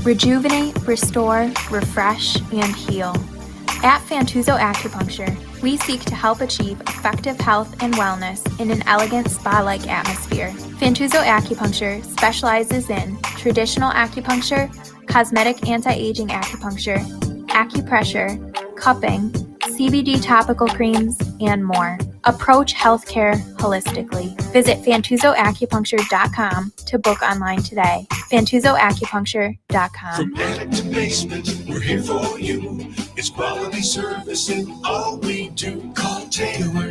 Rejuvenate, restore, refresh, and heal. At Fantuzzo Acupuncture, we seek to help achieve effective health and wellness in an elegant spa-like atmosphere. Fantuzzo Acupuncture specializes in traditional acupuncture, cosmetic anti-aging acupuncture, acupressure, cupping, CBD topical creams, and more. Approach healthcare holistically. Visit FantuzzoAcupuncture.com to book online today. FantuzzoAcupuncture.com. From attic to basement, we're here for you. It's quality service in all we do. Call Taylor.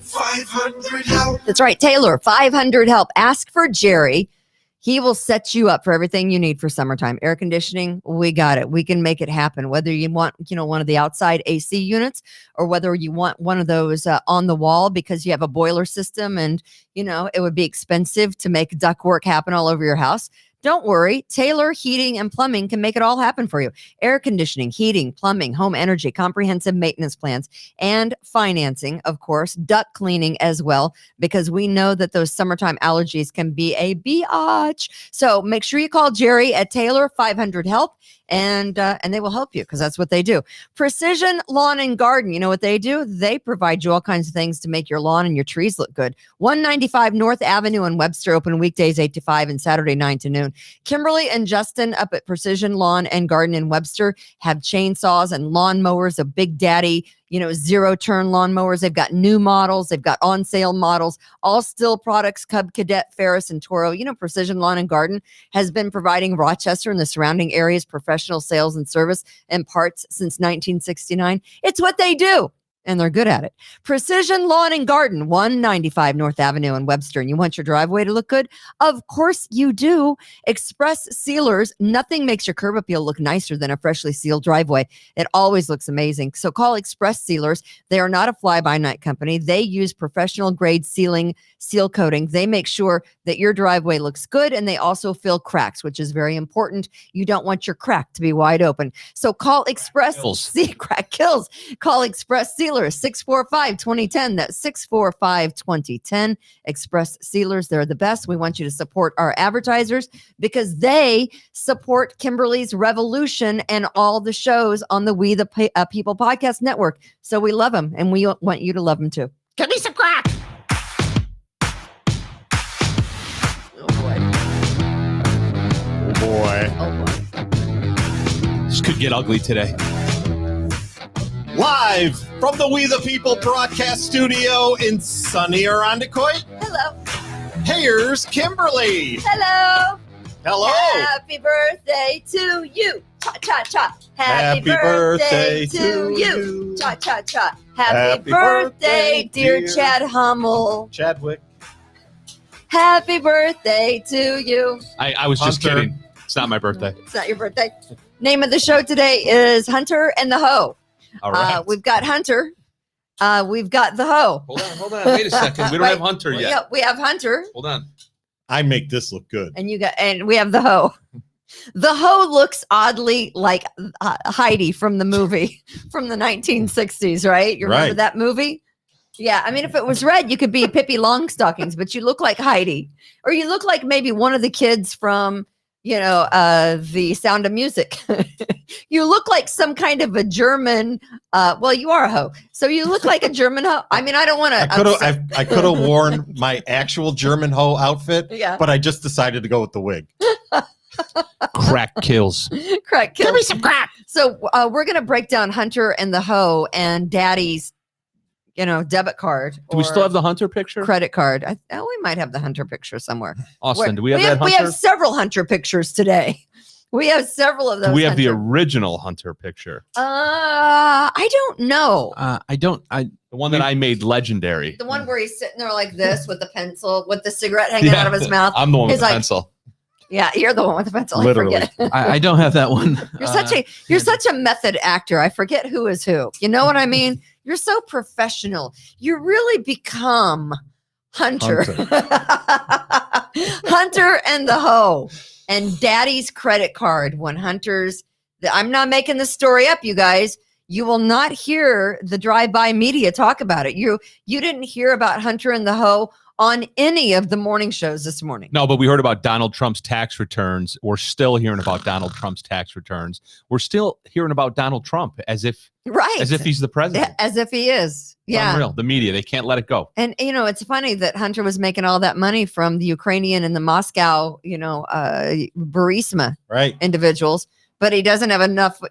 500 help. That's right, Taylor. 500 help. Ask for Jerry. He will set you up for everything you need for summertime. Air conditioning, we got it. We can make it happen. Whether you want, one of the outside AC units or whether you want one of those on the wall because you have a boiler system and, it would be expensive to make ductwork happen all over your house. Don't worry. Taylor Heating and Plumbing can make it all happen for you. Air conditioning, heating, plumbing, home energy, comprehensive maintenance plans, and financing, of course, duct cleaning as well, because we know that those summertime allergies can be a biatch. So make sure you call Jerry at Taylor 500 Help, and they will help you because that's what they do. Precision Lawn and Garden. You know what they do? They provide you all kinds of things to make your lawn and your trees look good. 195 North Avenue in Webster, open weekdays 8 to 5 and Saturday 9 to noon. Kimberly and Justin up at Precision Lawn and Garden in Webster have chainsaws and lawn mowers, a Big Daddy, zero-turn lawn mowers. They've got new models. They've got on-sale models, all still products, Cub Cadet, Ferris, and Toro. Precision Lawn and Garden has been providing Rochester and the surrounding areas professional sales and service and parts since 1969. It's what they do. And they're good at it. Precision Lawn and Garden, 195 North Avenue in Webster. And you want your driveway to look good? Of course you do. Express Sealers. Nothing makes your curb appeal look nicer than a freshly sealed driveway. It always looks amazing. So call Express Sealers. They are not a fly-by-night company. They use professional grade seal coating. They make sure that your driveway looks good, and they also fill cracks, which is very important. You don't want your crack to be wide open. So call Express. Crack kills. Call Express Sealers. 645-2010. That's 645-2010. Express Sealers. They're the best. We want you to support our advertisers because they support Kimberly's Revolution and all the shows on the We the People Podcast Network. So we love them, and we want you to love them too. Give me some crack. Oh boy. Oh boy. This could get ugly today. Live from the We the People broadcast studio in sunny Irondequoit. Hello. Here's Kimberly. Hello. Hello. Happy birthday to you. Cha cha cha. Happy birthday to you. Cha cha cha. Happy birthday, dear Chad Hummel. Chadwick. Happy birthday to you. I was just kidding. It's not my birthday. It's not your birthday. Name of the show today is Hunter and the Hoe. All right. We've got Hunter. We've got the Hoe. Hold on. Wait a second. We don't have Hunter yet. Yeah, we have Hunter. Hold on. I make this look good. And we have the Hoe. The Hoe looks oddly like Heidi from the movie from the 1960s, right? You remember that movie? Yeah. I mean, if it was red, you could be Pippi Longstockings, but you look like Heidi, or you look like maybe one of the kids from, The Sound of Music. You look like some kind of a German. Well, you are a hoe, so you look like a German hoe. I mean, I don't want to. I could have worn my actual German hoe outfit, but I just decided to go with the wig. Crack kills. Crack kills. Give me some crack. So we're gonna break down Hunter and the Hoe and Daddy's, debit card. Do we still have the Hunter picture? Credit card. We might have the Hunter picture somewhere. Austin, do we have that Hunter? We have several Hunter pictures today. We have several of those. Do we have the original Hunter picture? I don't know. The one that I made legendary. The one where he's sitting there like this with the pencil, with the cigarette hanging out of his mouth. I'm the one with the pencil. Yeah, you're the one with the pencil. Literally. I forget. I don't have that one. You're such a method actor. I forget who is who. You know what I mean? You're so professional. You really become Hunter. Hunter and the Hoe. And Daddy's credit card. When Hunter's, I'm not making this story up, you guys. You will not hear the drive-by media talk about it. You didn't hear about Hunter and the Hoe on any of the morning shows this morning. No, but we heard about Donald Trump's tax returns. We're still hearing about Donald Trump's tax returns. We're still hearing about Donald Trump as if he's the president. As if he is. Yeah. Unreal. The media, they can't let it go. And, it's funny that Hunter was making all that money from the Ukrainian and the Moscow, Burisma individuals, but he doesn't have enough,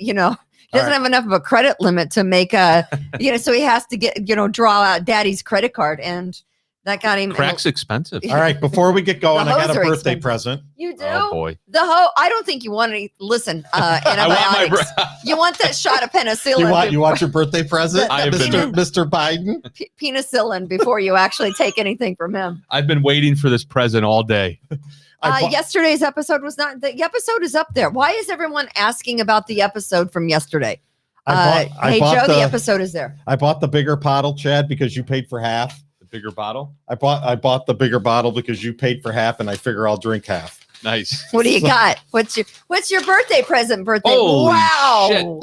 have enough of a credit limit to make so he has to get, draw out daddy's credit card. And that got him. Crack's expensive. All right, before we get going, I got a birthday present. You do? Oh, boy. I don't think you want any, antibiotics. You want that shot of penicillin. You want your birthday present, Mr. Biden? Penicillin before you actually take anything from him. I've been waiting for this present all day. Yesterday's episode was not, the episode is up there. Why is everyone asking about the episode from yesterday? The episode is there. I bought the bigger bottle, Chad, because you paid for half. Bigger bottle? I bought the bigger bottle because you paid for half, and I figure I'll drink half. Nice. What do you got? What's your birthday present? Holy wow.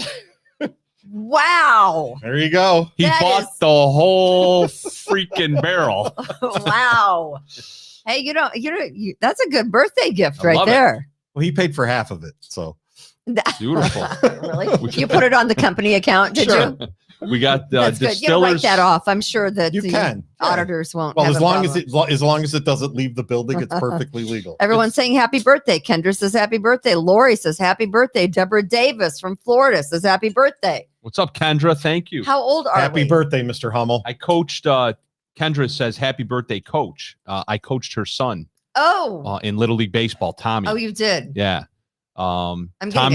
Shit. Wow. There you go. He bought the whole freaking barrel. Wow. Hey, that's a good birthday gift right there. Well, he paid for half of it, so beautiful. Really? You put it on the company account, did you? We got that's distillers. Good. Write that off. I'm sure that you can. Auditors won't. Well, as long as it doesn't leave the building, it's perfectly legal. Everyone's saying happy birthday. Kendra says happy birthday. Lori says happy birthday. Deborah Davis from Florida says happy birthday. What's up, Kendra? Thank you. How old are Happy birthday, Mr. Hummel. I coached. Kendra says happy birthday, coach. I coached her son. In Little League Baseball, Tommy. Oh, you did? Yeah. Tommy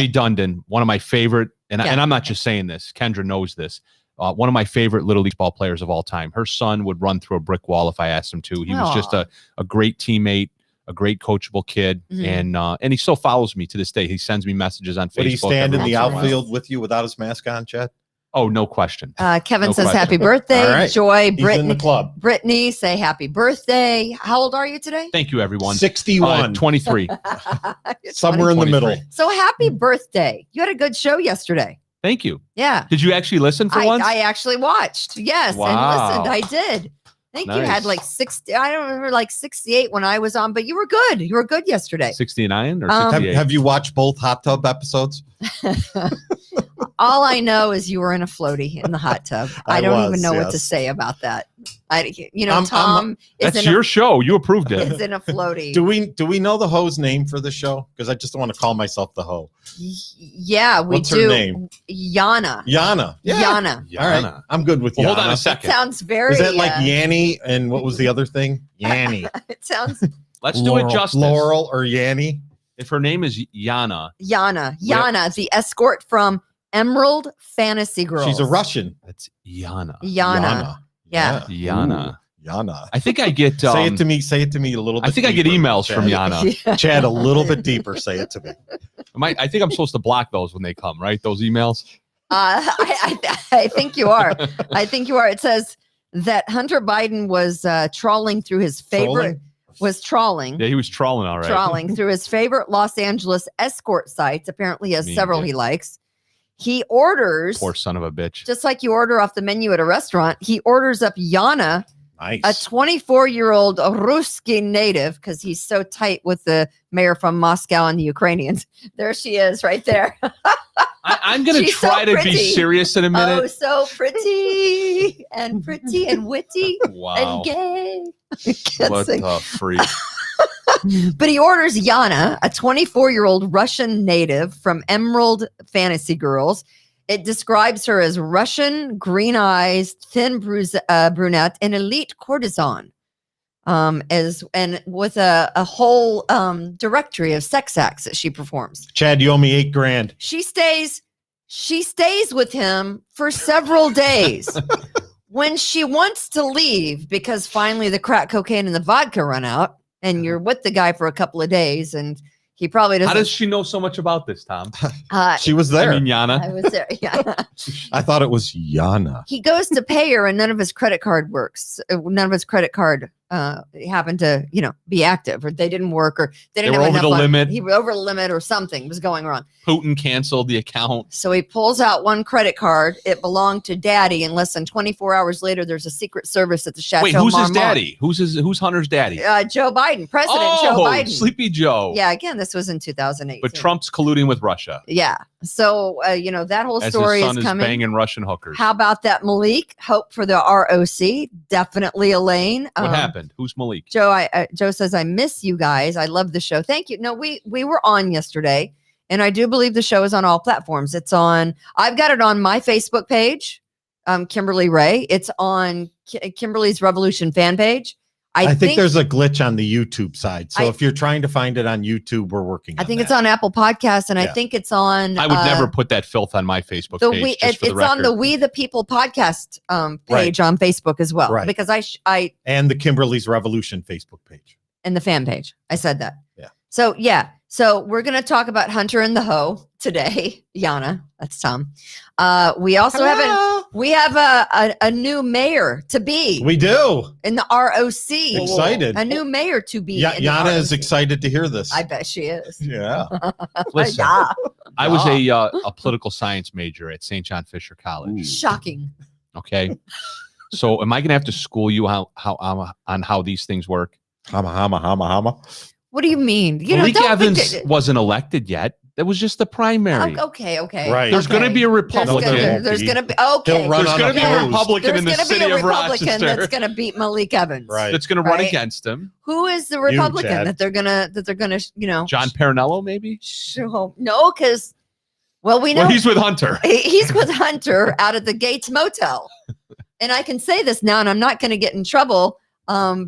Dundon, one of my favorite, and I'm not just saying this. Kendra knows this. One of my favorite Little League ball players of all time. Her son would run through a brick wall if I asked him to. He was just a great teammate, a great coachable kid, and he still follows me to this day. He sends me messages on Facebook. Would he stand in the outfield with you without his mask on, Chad? Oh, no question. Kevin says happy birthday. Right. Joy, He's in the club. Brittany say happy birthday. How old are you today? Thank you, everyone. 61. 23. Somewhere in the middle. So happy birthday. You had a good show yesterday. Thank you. Yeah. Did you actually listen for once? I actually watched. Yes. Wow. And listened. I did. I think you had like 60. I don't remember, like 68 when I was on, but you were good. You were good yesterday. 69 or 68? Have you watched both hot tub episodes? All I know is you were in a floaty in the hot tub. I don't even know what to say about that. Tom. That's your show. You approved it. Is in a floaty. Do we know the hoe's name for the show? Because I just don't want to call myself the hoe. Yeah, we What's do. Her name? Yana. Yana. Yeah. Yana. All right. I'm good with Yana. Hold on a second. It sounds very. Is that like Yanny? And what was the other thing? Yanny. It sounds. Let's do it justice. Laurel or Yanny? If her name is Yana. Yana, the escort from Emerald Fantasy Girls. She's a Russian. That's Yana. Yeah. Yana. Ooh, Yana. I think I get. Say it to me a little bit. I think deeper, I get emails Chad. from Yana. Yeah. Chad, a little bit deeper. Say it to me. I think I'm supposed to block those when they come, right? Those emails. I think you are. I think you are. It says that Hunter Biden was trawling through his favorite. Yeah, he was trawling all right. Trawling through his favorite Los Angeles escort sites. Apparently, he has several he likes. He orders. Poor son of a bitch. Just like you order off the menu at a restaurant, he orders up Yana, nice. a 24-year-old Ruski native, because he's so tight with the mayor from Moscow and the Ukrainians. There she is, right there. I'm going to try to be serious in a minute. Oh, so pretty and witty wow. and gay. What the freak. But he orders Yana, a 24-year-old Russian native from Emerald Fantasy Girls. It describes her as Russian, green eyes, thin brunette, and elite courtesan. And with a whole directory of sex acts that she performs. Chad, you owe me $8,000. She stays with him for several days. When she wants to leave, because finally the crack cocaine and the vodka run out, and you're with the guy for a couple of days, and he probably doesn't. How does she know so much about this, Tom? She was there. I mean, Yana. I was there. Yeah. I thought it was Yana. He goes to pay her, and none of his credit card works. None of his credit card happened to, be active, or they didn't work, or they didn't were have over enough the limit. He was over the limit, or something was going wrong. Putin canceled the account. So he pulls out one credit card. It belonged to Daddy, and less than 24 hours later, there's a Secret Service at the Chateau. Wait, who's his Marmont. daddy? Who's Hunter's daddy? Joe Biden, President Joe Biden. Sleepy Joe. Yeah, again, this was in 2008. But Trump's colluding with Russia. Yeah. So, that whole As story his son is coming. banging Russian hookers. How about that, Malik? Hope for the ROC. Definitely Elaine. What happened? Who's Malik? Joe, Joe says, I miss you guys. I love the show. Thank you. No, we were on yesterday, and I do believe the show is on all platforms. I've got it on my Facebook page, Kimberly Ray. It's on Kimberly's Revolution fan page. I think there's a glitch on the YouTube side. So if you're trying to find it on YouTube, we're working on I think that. it's on Apple Podcasts, and I think it's on. I would never put that filth on my Facebook page. It's on the We the People podcast page on Facebook as well. Right. Because I and the Kimberly's Revolution Facebook page. And the fan page. I said that. Yeah. So, yeah. So we're going to talk about Hunter and the Hoe today. Yana, that's Tom. We also have a new mayor to be. We do. In the ROC. Excited. A new mayor to be. Yeah, Yana is excited to hear this. I bet she is. Yeah. Listen, Yeah. I was a political science major at St. John Fisher College. Shocking. Okay. So am I going to have to school you on how these things work? Hama. What do you mean? Malik Evans wasn't elected yet. That was just the primary. Okay. Right. There's going to be a Republican. There's going to be okay. He'll run There's going to be a Republican in the city of Rochester that's going to beat Malik Evans. Right. That's going to run against him. Who is the Republican Chad. that they're gonna John Parinello, maybe? No, because we know he's with Hunter. He's with Hunter out at the Gates Motel. And I can say this now, and I'm not going to get in trouble.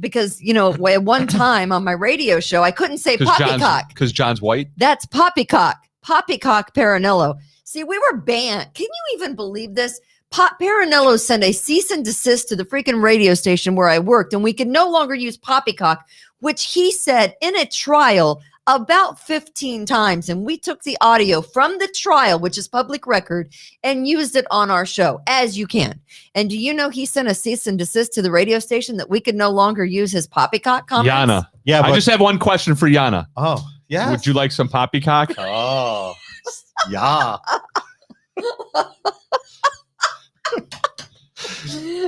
Because at one time on my radio show, I couldn't say poppycock because John's white. That's poppycock Parinello. See, we were banned. Can you even believe this? Parinello sent a cease and desist to the freaking radio station where I worked, and we could no longer use poppycock, which he said in a trial about 15 times. And we took the audio from the trial, which is public record, and used it on our show, as you can. And do you know he sent a cease and desist to the radio station that we could no longer use his poppycock comments? Yana. Yeah, I just have one question for Yana. Oh, yeah. Would you like some poppycock? Oh, yeah.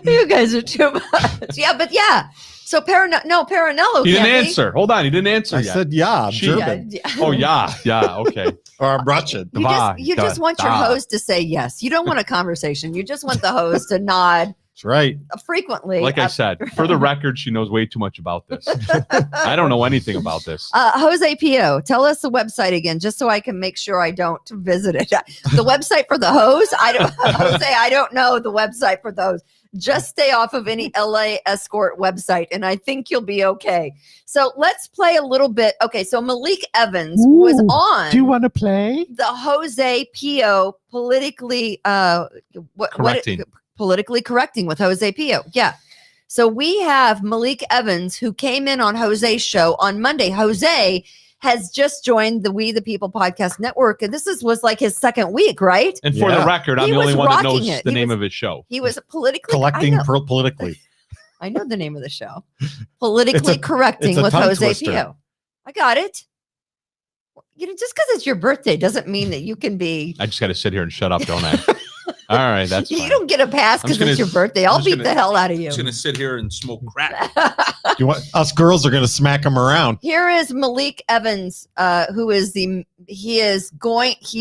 You guys are too much. Yeah, but yeah. So Parinello. He didn't answer. Hold on, he didn't answer yet. I said yeah. I'm German. Oh yeah. Okay. Or I'm Russian. You just want your host to say yes. You don't want a conversation. You just want the host to nod. That's right. Frequently. Like I said, for the record, she knows way too much about this. I don't know anything about this. Jose Pio, tell us the website again, just so I can make sure I don't visit it. The website for the hose? Jose, I don't know the website for those. Just stay off of any LA Escort website, and I think you'll be okay. So let's play a little bit. Okay, so Malik Evans was on. Do you want to play? The Jose Pio politically politically correcting with Jose Pio. Yeah. So we have Malik Evans, who came in on Jose's show on Monday. Jose has just joined the We the People podcast network, and this was like his second week, right? And for the record, I'm the only one that knows the name of his show. He was politically politically. I know the name of the show. Politically correcting with Jose Pio. I got it. Just because it's your birthday doesn't mean that you can be. I just got to sit here and shut up, don't I? All right, that's fine. You don't get a pass because it's your birthday. I'll beat the hell out of you. I'm just going to sit here and smoke crack. Us girls are going to smack him around. Here is Malik Evans, who is he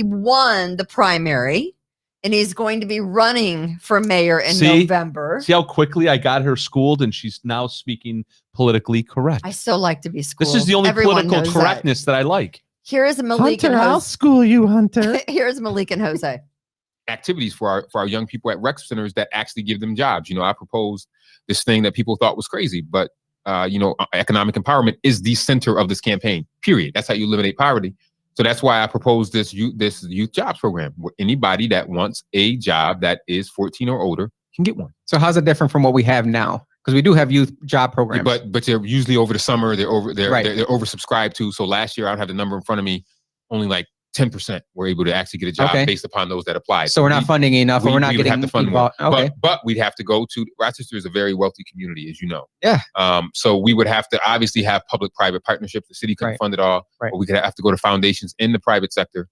won the primary, and he's going to be running for mayor in November. See how quickly I got her schooled, and she's now speaking politically correct. I so like to be schooled. This is the only political correctness that I like. Here is Malik Hunter, and Jose. I'll school you, Hunter. Here's Malik and Jose. Activities for our young people at rec centers that actually give them jobs. I proposed this thing that people thought was crazy, but economic empowerment is the center of this campaign, period. That's how you eliminate poverty. So that's why I proposed this youth jobs program, where anybody that wants a job that is 14 or older can get one. So how's it different from what we have now? Because we do have youth job programs, but they're usually over the summer. They're oversubscribed to. So last year, I don't have the number in front of me. Only like 10% were able to actually get a job based upon those that applied. So we're not funding enough, or we're not we getting have to fund more. Okay. But we'd have to go to Rochester is a very wealthy community, as you know. Yeah. So we would have to obviously have public-private partnerships. The city couldn't fund it all, but we could have to go to foundations in the private sector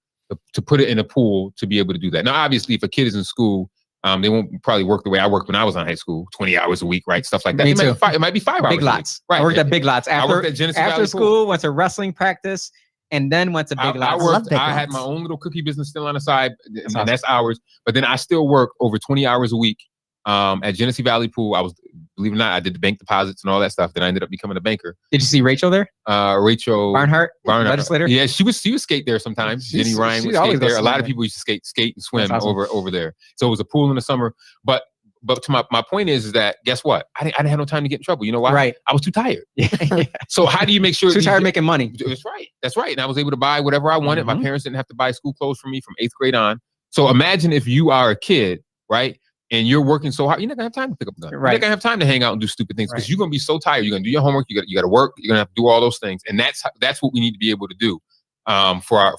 to put it in a pool to be able to do that. Now, obviously, if a kid is in school, they won't probably work the way I worked when I was in high school, 20 hours a week, right? Stuff like that. It might be 5 hours. Big Lots. Right. I worked at Big Lots. I worked at Genesee after Valley school, went to wrestling practice, and then went to Big Lots. I had my own little cookie business still on the side, and that's hours. But then I still work over 20 hours a week at Genesee Valley Pool. I was, believe it or not, I did the bank deposits and all that stuff. Then I ended up becoming a banker. Did you see Rachel there? Rachel Barnhart, legislator. Yeah, she would skate there sometimes. Jenny Ryan would skate there. A lot of people used to skate and swim over there. So it was a pool in the summer. But to my point is that, guess what? I didn't have no time to get in trouble. You know why? Right. I was too tired. So how do you make sure? Too tired making money. That's right. That's right. And I was able to buy whatever I wanted. My parents didn't have to buy school clothes for me from 8th grade on. So imagine if you are a kid, right? And you're working so hard, you're not gonna have time to pick up a gun. Right. You're not gonna have time to hang out and do stupid things because you're gonna be so tired. You're gonna do your homework. You got to work. You're gonna have to do all those things, and that's what we need to be able to do for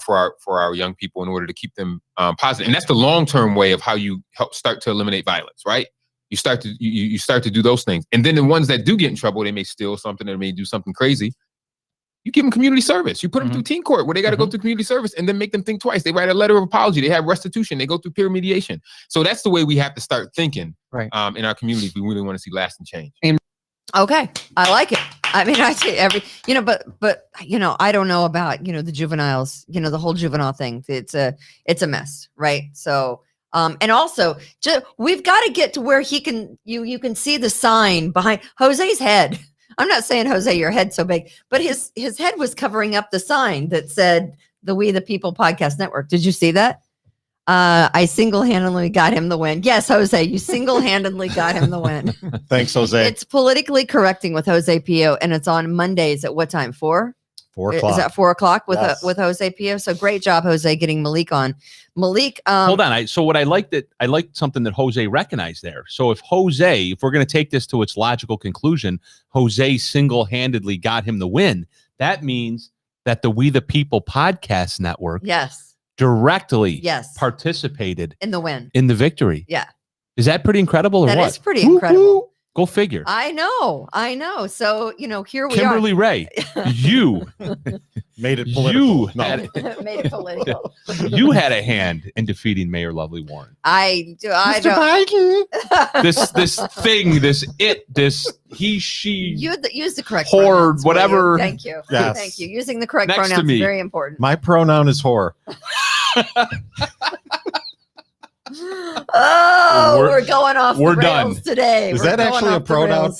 our young people in order to keep them positive. And that's the long-term way of how you help start to eliminate violence, right? You start to do those things, and then the ones that do get in trouble, they may steal something, they may do something crazy. You give them community service. You put them through teen court where they got to go through community service and then make them think twice. They write a letter of apology. They have restitution. They go through peer mediation. So that's the way we have to start thinking in our community if we really want to see lasting change. Okay. I like it. I mean, I say but I don't know about, the juveniles, the whole juvenile thing. It's a mess. Right. So, and also we've got to get to where you can see the sign behind Jose's head. I'm not saying, Jose, your head's so big, but his head was covering up the sign that said the We the People Podcast Network. Did you see that? I single-handedly got him the win. Yes, Jose, you single-handedly got him the win. Thanks, Jose. It's Politically Correcting with Jose Pio, and it's on Mondays at what time? 4? 4 o'clock. Is that 4 o'clock with Jose Pio? So great job, Jose, getting Malik on. Malik, hold on. So what I liked something that Jose recognized there. So if we're going to take this to its logical conclusion, Jose single-handedly got him the win. That means that the We the People Podcast Network, directly participated in the win, in the victory. Yeah, is that pretty incredible? Or that what? Is pretty incredible. Go figure. I know. So, here we Are. Kimberly Ray, you made it political. Made it political. You had a hand in defeating Mayor Lovely Warren. I Mr. don't. Biden. This he, she. Use the correct whore, pronouns, whatever. Thank you. Yes. Thank you. Using the correct Next pronouns is very important. My pronoun is whore. We're going off the rails today. Is that actually a pronoun?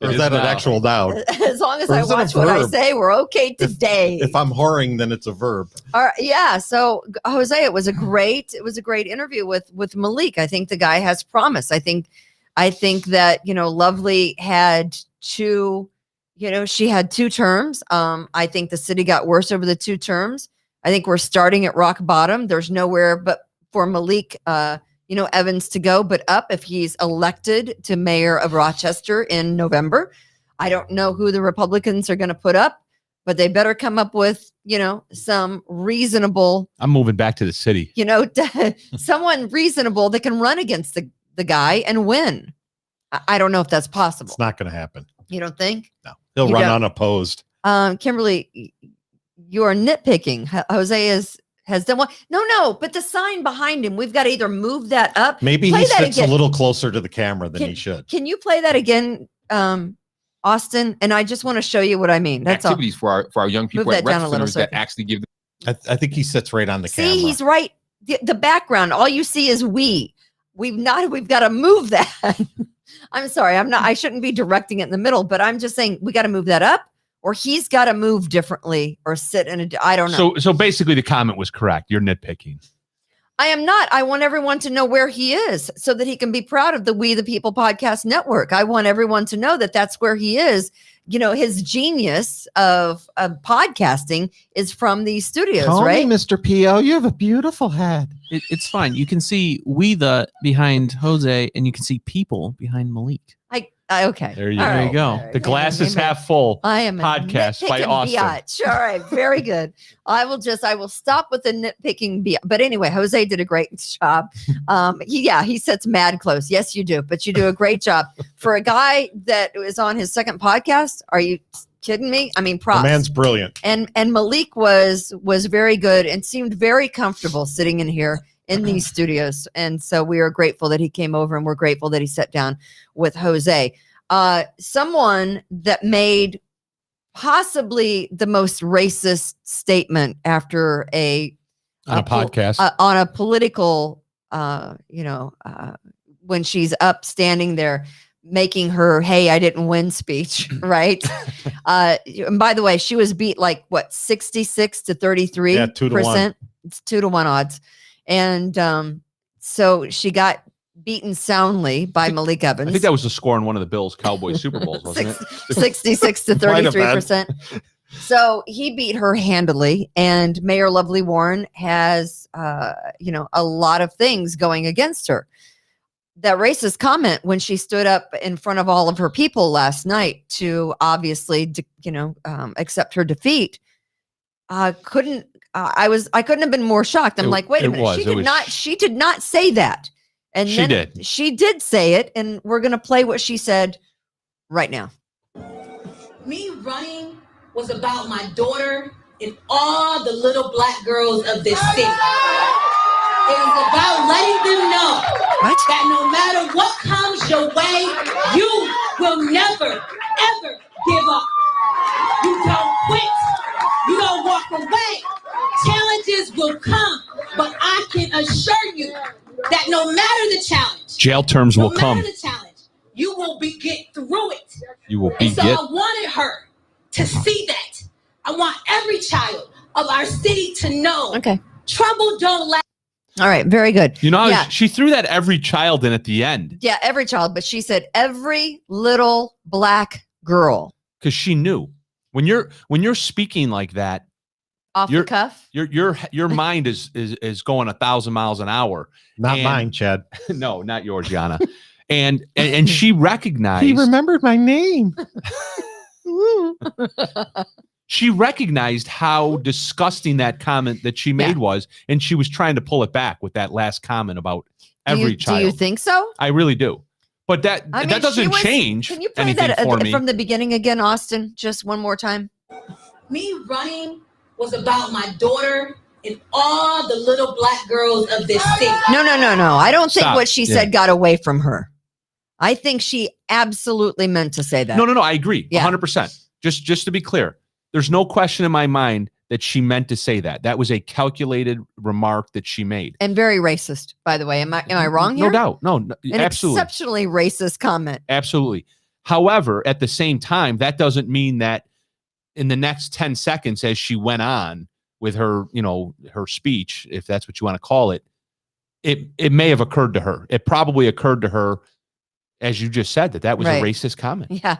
Or is that an actual noun? As long as I watch what I say, we're okay today. If I'm whoring, then it's a verb. All right, yeah. So Jose, it was a great interview with Malik. I think the guy has promise. I think that Lovely had two. She had 2 terms. I think the city got worse over the 2 terms. I think we're starting at rock bottom. There's nowhere but for Malik, Evans to go, but up if he's elected to mayor of Rochester in November. I don't know who the Republicans are going to put up, but they better come up with, some reasonable. I'm moving back to the city. Someone reasonable that can run against the guy and win. I don't know if that's possible. It's not going to happen. You don't think? No, he'll run unopposed. Kimberly, you are nitpicking. Jose has done one. No, but the sign behind him, we've got to either move that up. Maybe he sits a little closer to the camera than he should. Can you play that again, Austin? And I just want to show you what I mean. That's activities for our young people at rec centers that actually give them. I think he sits right on the camera. See, he's right. The background, all you see is we've got to move that. I'm sorry. I shouldn't be directing it in the middle, but I'm just saying we got to move that up. Or he's got to move differently or sit in I don't know. So basically the comment was correct. You're nitpicking. I am not. I want everyone to know where he is so that he can be proud of the We the People Podcast Network. I want everyone to know that that's where he is. His genius of podcasting is from these studios, right? Me Mr. P.O., you have a beautiful head. It's fine. You can see We the behind Jose and you can see people behind Malik. Okay. There you go. Right. The glass is half full. I am podcast by Austin. Biatch. All right. Very good. I will stop with the nitpicking. But anyway, Jose did a great job. He sits mad close. Yes, you do. But you do a great job. For a guy that is on his second podcast, are you kidding me? I mean, props. The man's brilliant. And Malik was very good and seemed very comfortable sitting in here in these studios. And so we are grateful that he came over, and we're grateful that he sat down with Jose. Someone that made possibly the most racist statement after on a podcast on a political, when she's up standing there making her "Hey, I didn't win" speech, right? And by the way, she was beat 66 to 33%. Yeah, 2-1. It's 2-1 odds. And so she got beaten soundly by Malik Evans. I think that was the score in one of the Bills Cowboys Super Bowls, wasn't it? 66 to 33%. So he beat her handily, and Mayor Lovely Warren has, a lot of things going against her. That racist comment when she stood up in front of all of her people last night to obviously, accept her defeat, I couldn't have been more shocked. I'm like, wait a minute. She did not say that. And she did say it. And we're going to play what she said right now. Me running was about my daughter and all the little black girls of this city. It was about letting them know that no matter what comes your way, you will never, ever give up. You don't quit. You don't walk away. Challenges will come, but I can assure you that no matter the challenge, jail terms will come. No matter the challenge, you will get through it. You will I wanted her to see that. I want every child of our city to know. Okay. Trouble don't last. All right. Very good. She threw that every child in at the end. Yeah, every child, but she said every little black girl. Because she knew when you're speaking like that, off the cuff, your mind is going 1,000 miles an hour. Not mine, Chad. No, not yours, Gianna. and she recognized. He remembered my name. She recognized how disgusting that comment that she made was, and she was trying to pull it back with that last comment about every child. Do you think so? I really do. But that doesn't change. Can you play anything that for me. From the beginning again, Austin? Just one more time. Me running was about my daughter and all the little black girls of this city. No. I don't think what she said got away from her. I think she absolutely meant to say that. No. I agree. 100%. Just to be clear, there's no question in my mind that she meant to say that. That was a calculated remark that she made. And very racist, by the way. Am I wrong here? No doubt. No, An absolutely. Exceptionally racist comment. Absolutely. However, at the same time, that doesn't mean that in the next 10 seconds, as she went on with her, her speech, if that's what you want to call it, it may have occurred to her. It probably occurred to her, as you just said, that was a racist comment. Yeah.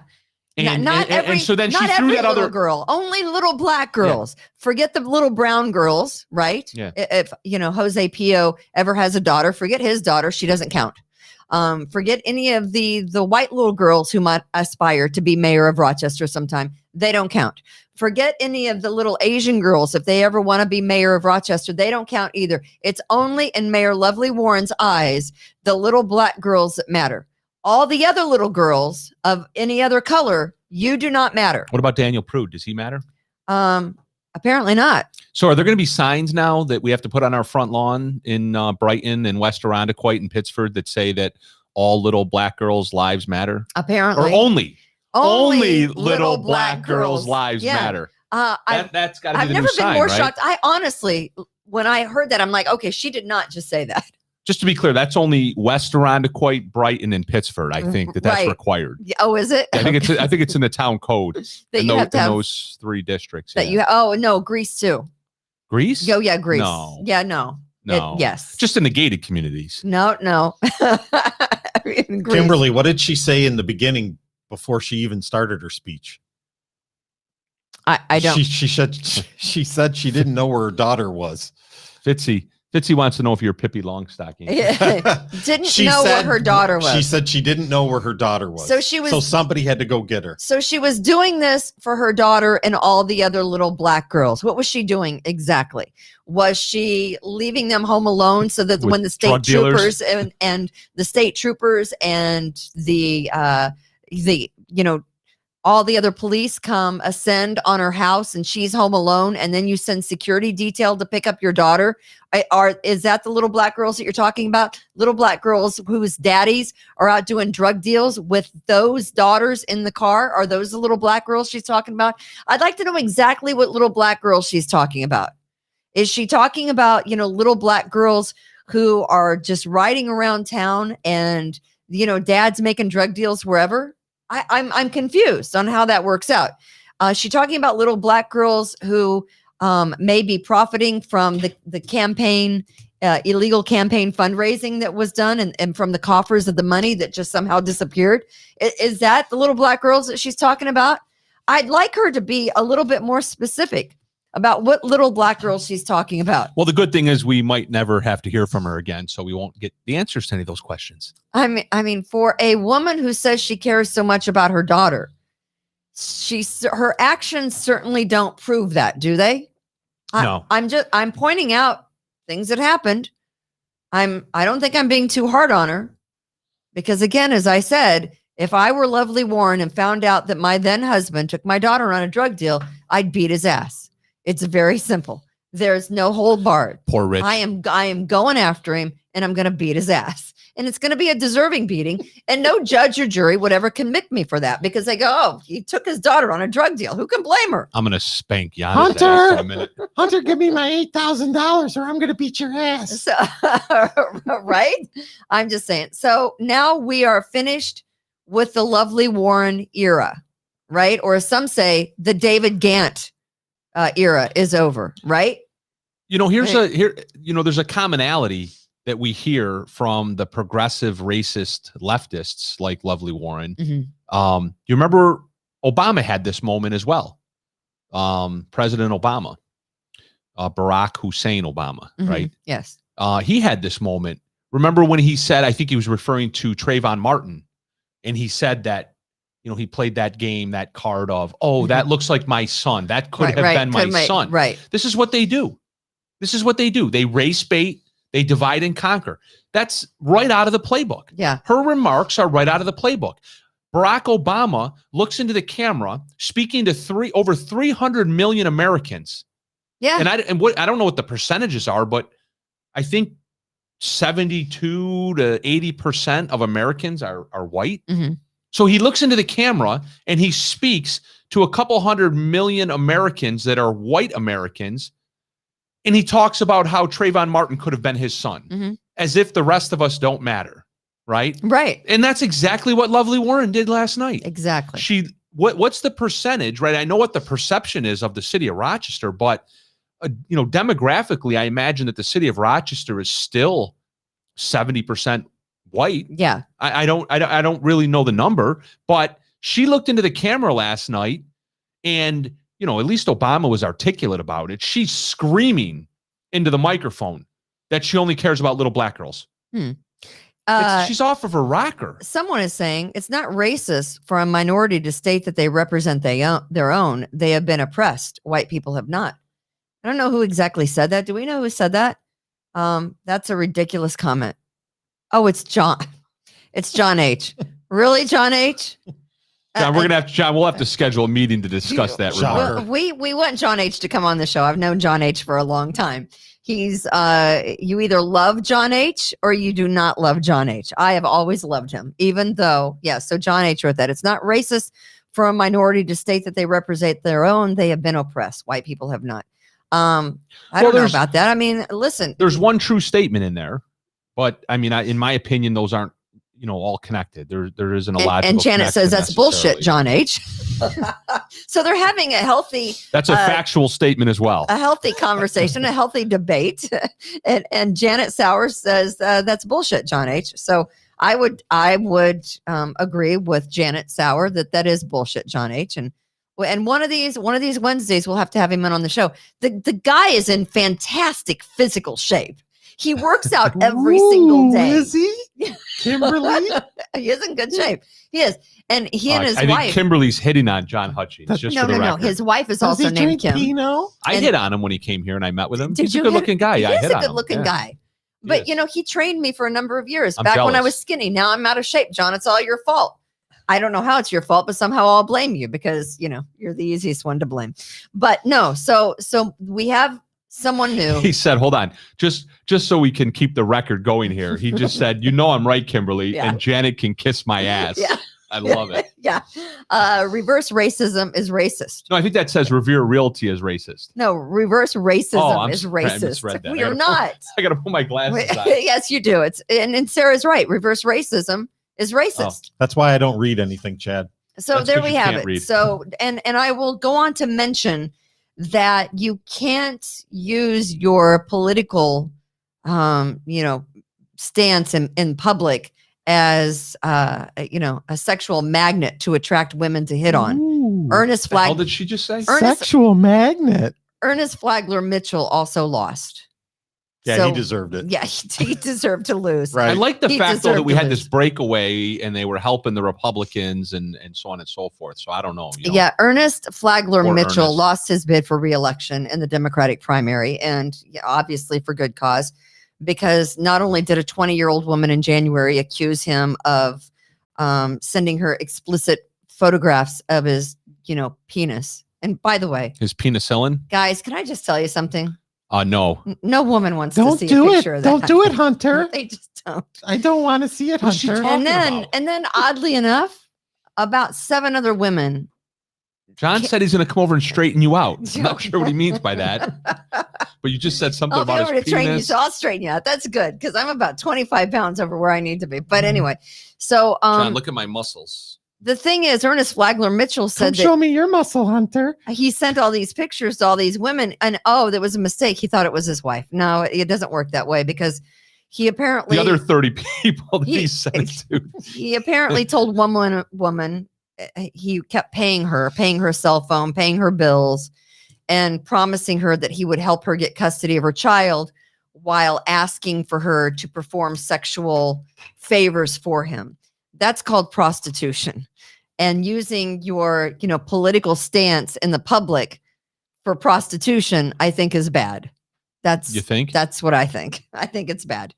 And, so then not she threw that little other girl, only little black girls. Yeah. Forget the little brown girls, right? Yeah. If Jose Pio ever has a daughter, forget his daughter. She doesn't count. Forget any of the white little girls who might aspire to be mayor of Rochester sometime. They don't count. Forget any of the little Asian girls. If they ever want to be mayor of Rochester, they don't count either. It's only in Mayor Lovely Warren's eyes, the little black girls that matter. All the other little girls of any other color, you do not matter. What about Daniel Prude? Does he matter? Apparently not. So are there going to be signs now that we have to put on our front lawn in Brighton and West Arundecoit and Pittsford that say that all little black girls' lives matter? Apparently. Or only little black girls' lives matter. That's got to be the new sign, right? I've never been more shocked. I honestly, when I heard that, I'm like, okay, she did not just say that. Just to be clear, that's only West Arundecoit, Brighton, and Pittsford. I think that's required. Oh, is it? I think it's in the town code that in those three districts. No, Greece too. Greece? Oh yeah, Greece. No. Yeah, no. Yes. Just in the gated communities. No. Kimberly, what did she say in the beginning before she even started her speech? I don't. She said she didn't know where her daughter was. Fitzy. Fitzy wants to know if you're Pippi Longstocking. Didn't know what her daughter was. She said she didn't know where her daughter was. So somebody had to go get her. So she was doing this for her daughter and all the other little black girls. What was she doing exactly? Was she leaving them home alone so that when the state troopers and the state troopers and the all the other police come ascend on her house and she's home alone, and then you send security detail to pick up your daughter? Is that the little black girls that you're talking about? Little black girls whose daddies are out doing drug deals with those daughters in the car? Are those the little black girls she's talking about? I'd like to know exactly what little black girls she's talking about. Is she talking about, little black girls who are just riding around town and, dad's making drug deals wherever? I'm confused on how that works out. She talking about little black girls who may be profiting from the campaign, illegal campaign fundraising that was done and from the coffers of the money that just somehow disappeared. Is that the little black girls that she's talking about? I'd like her to be a little bit more specific about what little black girls she's talking about. Well, the good thing is we might never have to hear from her again, so we won't get the answers to any of those questions. I mean, for a woman who says she cares so much about her daughter, her actions certainly don't prove that, do they? No. I'm pointing out things that happened. I don't think I'm being too hard on her, because again, as I said, if I were Lovely Warren and found out that my then husband took my daughter on a drug deal, I'd beat his ass. It's very simple. There's no hold barred. Poor Rich. I am going after him, and I'm going to beat his ass. And it's going to be a deserving beating. And no judge or jury would ever convict me for that, because they go, oh, he took his daughter on a drug deal. Who can blame her? I'm going to spank Yana's ass in a minute. Hunter, give me my $8,000 or I'm going to beat your ass. So, right? I'm just saying. So now we are finished with the Lovely Warren era, right? Or as some say, the David Gant era is over, right? There's a commonality that we hear from the progressive racist leftists like Lovely Warren. Mm-hmm. You remember Obama had this moment as well. President Obama, Barack Hussein Obama, Mm-hmm. right? Yes. He had this moment. Remember when he said, I think he was referring to Trayvon Martin, and he said that, he played that game, that card of, that looks like my son. That could have been my son. Right. This is what they do. They race bait. They divide and conquer. That's right out of the playbook. Yeah. Her remarks are right out of the playbook. Barack Obama looks into the camera, speaking to over 300 million Americans. Yeah. And I don't know what the percentages are, but I think 72 to 80% of Americans are white. Mm-hmm. So he looks into the camera and he speaks to a couple 100 million Americans that are white Americans. And he talks about how Trayvon Martin could have been his son, mm-hmm. as if the rest of us don't matter. Right. Right. And that's exactly what Lovely Warren did last night. Exactly. What's the percentage, right? I know what the perception is of the city of Rochester, but demographically, I imagine that the city of Rochester is still 70% white. Yeah. I don't really know the number, but she looked into the camera last night and, at least Obama was articulate about it. She's screaming into the microphone that she only cares about little black girls. She's off of her rocker. Someone is saying it's not racist for a minority to state that they represent their own. They have been oppressed. White people have not. I don't know who exactly said that. Do we know who said that? That's a ridiculous comment. Oh, it's John. It's John H. Really, John H.? John, we'll have to schedule a meeting to discuss that. We want John H. to come on the show. I've known John H. for a long time. He's you either love John H. or you do not love John H. I have always loved him, even though, so John H. wrote that. It's not racist for a minority to state that they represent their own. They have been oppressed. White people have not. I don't know about that. I mean, listen. There's one true statement in there, but I mean, in my opinion, those aren't, all connected. There isn't a lot. And Janet says that's bullshit, John H. So they're having a healthy. That's a factual statement as well. A healthy conversation, a healthy debate, and Janet Sowers says that's bullshit, John H. So I would agree with Janet Sauer that is bullshit, John H. And one of these Wednesdays we'll have to have him in on the show. The guy is in fantastic physical shape. He works out every single day. Is he? Kimberly? He is in good shape. He is. And he and his I wife. think Kimberly's hitting on John Hutchins. No. His wife is also named Kim. Pinot? I hit on him when he came here and I met with him. He's a hit- good-looking guy. He Yeah, I is hit a on him. good-looking Yeah. guy. But, he trained me for a number of years. I'm Back when I jealous. was skinny. Now I'm out of shape. John, it's all your fault. I don't know how it's your fault, but somehow I'll blame you because, you're the easiest one to blame. But no, so we have someone new. He said, hold on, just so we can keep the record going here. He just said, I'm right, Kimberly, Yeah. and Janet can kiss my ass. Yeah. I love it. Yeah. Reverse racism is racist. No, I think that says Revere Realty is racist. No, reverse racism is sorry, I racist. misread that. We are not. I got to put my glasses on. Yes, you do. And Sarah's right. Reverse racism is racist. That's why I don't read anything, Chad. So That's there 'cause we you have can't it. read. So and I will go on to mention that you can't use your political stance in public as a sexual magnet to attract women to hit on. Ooh. Ernest How Flagler. did she just say? Sexual magnet. Ernest Flagler Mitchell also lost. Yeah, So- he deserved it. Yeah, he deserved to lose. Right. I like the He fact though that deserved we to had lose. this breakaway and they were helping the Republicans and so on and so forth. So I don't know. Yeah, Ernest Flagler Poor Mitchell Ernest. lost his bid for re-election in the Democratic primary, and obviously for good cause, because not only did a 20-year-old woman in January accuse him of sending her explicit photographs of his, penis. And by the way, His penicillin? guys, can I just tell you something? No. No woman wants to Don't see a do picture it. of that. Don't do it, Hunter. They just don't. I don't want to see it, What's she Hunter. talking And then oddly enough, about 7 other women. John said he's going to come over and straighten you out. I'm not sure what he means by that, but you just said something I'll be about over his to train you, penis. so I'll straighten you out. That's good because I'm about 25 pounds over where I need to be. But anyway, so John, look at my muscles. the thing is, Ernest Flagler Mitchell Come said show that me your muscle, Hunter. he sent all these pictures to all these women, and there was a mistake. He thought it was his wife. No, it doesn't work that way because he apparently The other 30 people that he He- sent it to. he apparently told one woman he kept paying her cell phone, paying her bills, and promising her that he would help her get custody of her child while asking for her to perform sexual favors for him. That's called prostitution. And using your, political stance in the public for prostitution, I think is bad. You think? That's what I think. I think it's bad.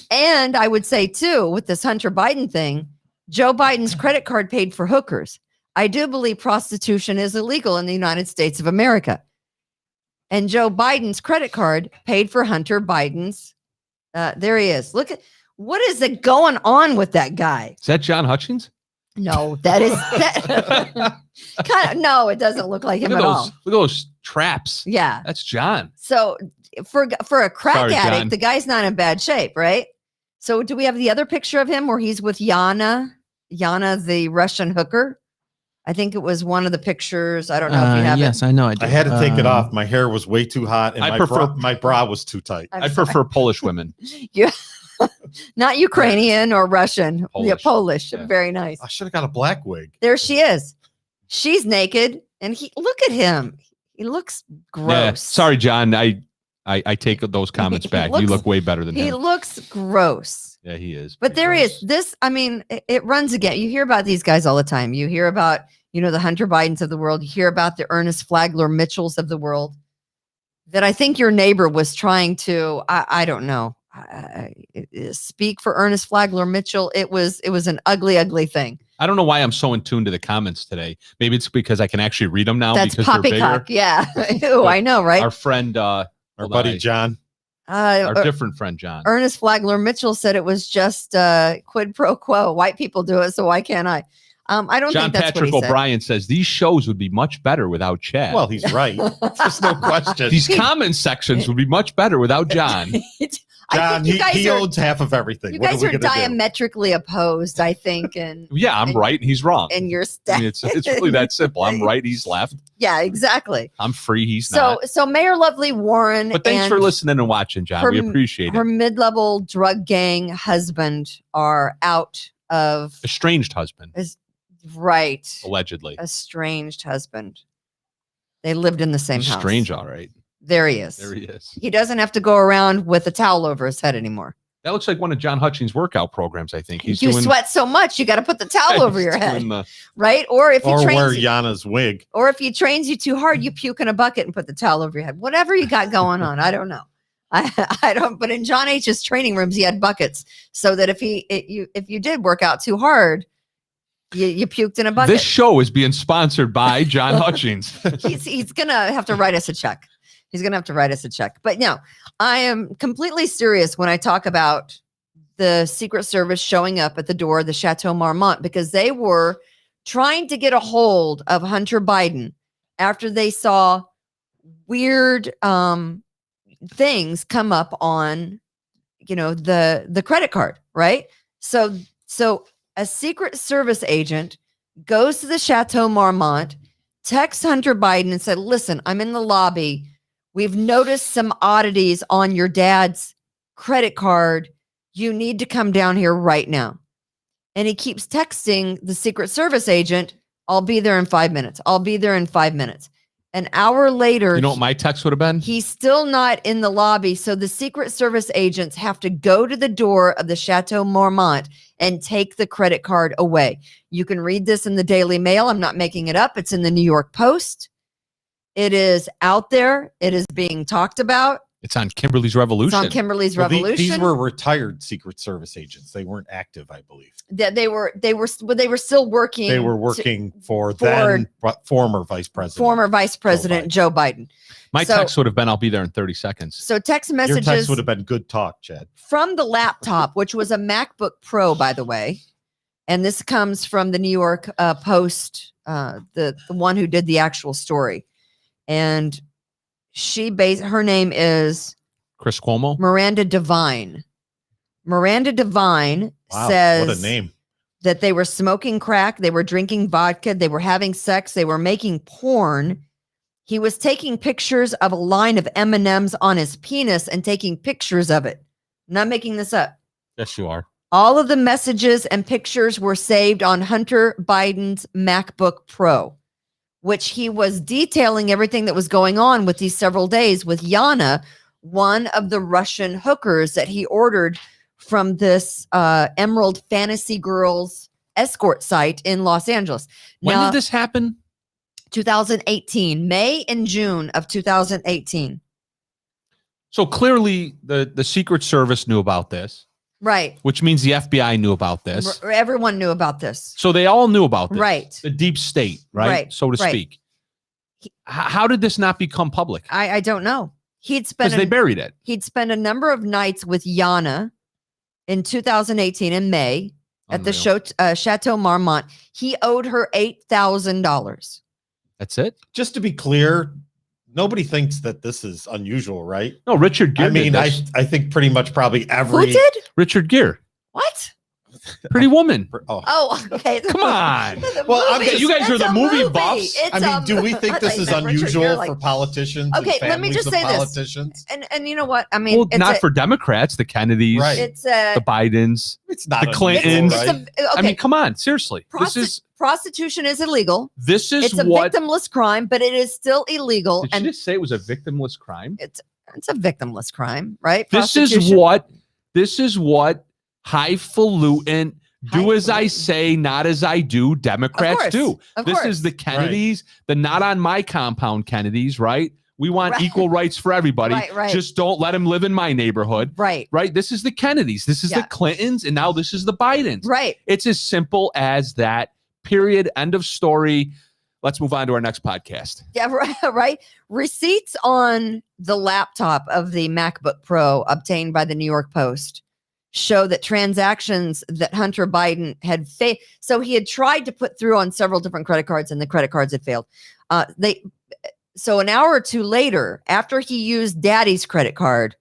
And I would say too, with this Hunter Biden thing, Joe Biden's credit card paid for hookers. I do believe prostitution is illegal in the United States of America. And Joe Biden's credit card paid for Hunter Biden's. There he is. Look at what is it going on with that guy? Is that John Hutchins? No, that is kind of no. It doesn't look like him Look at at all. those traps. Yeah. That's John. So for a crack Sorry, addict, John. the guy's not in bad shape, right? So do we have the other picture of him where he's with Yana, the Russian hooker? I think it was one of the pictures. I don't know if you have Yes, it. I know. I do. I had to take it off. My hair was way too hot, and I my bra was too tight. I'm I sorry. prefer Polish women. You, not Ukrainian or Russian. Yeah, Polish. Polish. Yeah. Very nice. I should have got a black wig. There she is. She's naked, and look at him. He looks gross. Yeah. Sorry, John. I take those comments He back. looks- You look way better than He him. looks gross. Yeah, he is. But pretty there gross. is this. I mean, it runs again. You hear about these guys all the time. You hear about, the Hunter Bidens of the world. You hear about the Ernest Flagler Mitchells of the world. That I think your neighbor was trying to. I don't know. Speak for Ernest Flagler Mitchell. It was an ugly, ugly thing. I don't know why I'm so in tune to the comments today. Maybe it's because I can actually read them now That's because they're bigger. poppycock. Yeah. Ooh, I know, right? Our friend, Our hold buddy on, John. our different friend John. Ernest Flagler Mitchell said it was just quid pro quo. White people do it, so why can't I? I don't John think that's Patrick what he O'Brien says these shows would be much better without Chad. Well, he's right. There's no question. these comment sections would be much better without John. said. John, he owns half of everything. You What guys we are gonna do? diametrically opposed, I think, and Yeah, I'm right and he's wrong. and your I staff. mean, it's really that simple. I'm right, he's left. Yeah, exactly. I'm free, he's So not. Mayor Lovely Warren. But thanks and for listening and watching, John. her- We appreciate her it. mid-level drug gang husband are out of Estranged husband, right. allegedly. Estranged husband. They lived in the same He's house. strange, all right. There he is. There he is. He doesn't have to go around with a towel over his head anymore. That looks like one of John Hutchins' workout programs, I think. You sweat so much, you got to put the towel over your head, right? Or if or he trains wear Yana's wig. Or if he trains you too hard, you puke in a bucket and put the towel over your head. Whatever you got going on, I don't know. I don't. But in John H's training rooms, he had buckets so that if you did work out too hard, you puked in a bucket. This show is being sponsored by John Hutchins. He's gonna have to write us a check. He's gonna have to write us a check. But no, I am completely serious when I talk about the Secret Service showing up at the door of the Chateau Marmont, because they were trying to get a hold of Hunter Biden after they saw weird things come up on, the credit card, right? So a Secret Service agent goes to the Chateau Marmont, texts Hunter Biden and said, listen, I'm in the lobby. We've noticed some oddities on your dad's credit card. You need to come down here right now. And he keeps texting the Secret Service agent, I'll be there in 5 minutes. I'll be there in 5 minutes. An hour later, you know what my text would have been? He's still not in the lobby. So the Secret Service agents have to go to the door of the Chateau Marmont and take the credit card away. You can read this in the Daily Mail. I'm not making it up. It's in the New York Post. It is out there. It is being talked about. It's on Kimberly's Revolution. It's on Kimberly's Revolution. These were retired Secret Service agents. They weren't active, I believe. They were still working. They were working for then former Vice President Joe Biden. My text would have been, I'll be there in 30 seconds. So text messages. Your text would have been good talk, Chad. From the laptop, which was a MacBook Pro, by the way. And this comes from the New York Post, the one who did the actual story. And her name is Chris Cuomo. Miranda Devine. Miranda Devine says, what a name, that they were smoking crack, they were drinking vodka, they were having sex, they were making porn. He was taking pictures of a line of M&Ms on his penis and taking pictures of it. I'm not making this up. Yes, you are. All of the messages and pictures were saved on Hunter Biden's MacBook Pro, which he was detailing everything that was going on with these several days with Yana, one of the Russian hookers that he ordered from this Emerald Fantasy Girls escort site in Los Angeles. When did this happen? 2018, May and June of 2018. So clearly the Secret Service knew about this. Right. Which means the FBI knew about this. Everyone knew about this. So they all knew about this. Right. The deep state, right? So to speak. How did this not become public? I don't know. Because they buried it. He'd spent a number of nights with Yana in 2018 in May at the Chateau Marmont. He owed her $8,000. That's it? Just to be clear, nobody thinks that this is unusual, right? No, Richard Gere. I mean, I think pretty much probably every. Who did? Richard Gere. What? Pretty Woman. Okay. Come on. Well, you guys are the movie buffs. I mean, do we think this is unusual for politicians? Okay, let me just say politicians? this. And you know what? I mean, not for Democrats, the Kennedys, right. The Bidens, it's not the Clintons. Right? I mean, come on, seriously. Prostitution is illegal. It's a victimless crime, but it is still illegal. Did you just say it was a victimless crime? It's a victimless crime, right? This is what highfalutin, do as I say, not as I do, Democrats do. This is the Kennedys, the not on my compound Kennedys, right? We want equal rights for everybody. Right. Just don't let them live in my neighborhood. Right. This is the Kennedys. This is the Clintons. And now this is the Bidens. Right. It's as simple as that. Period. End of story. Let's move on to our next podcast. Yeah, right. Receipts on the laptop of the MacBook Pro obtained by the New York Post show that transactions that Hunter Biden had so he had tried to put through on several different credit cards and the credit cards had failed. So an hour or two later, after he used Daddy's credit card,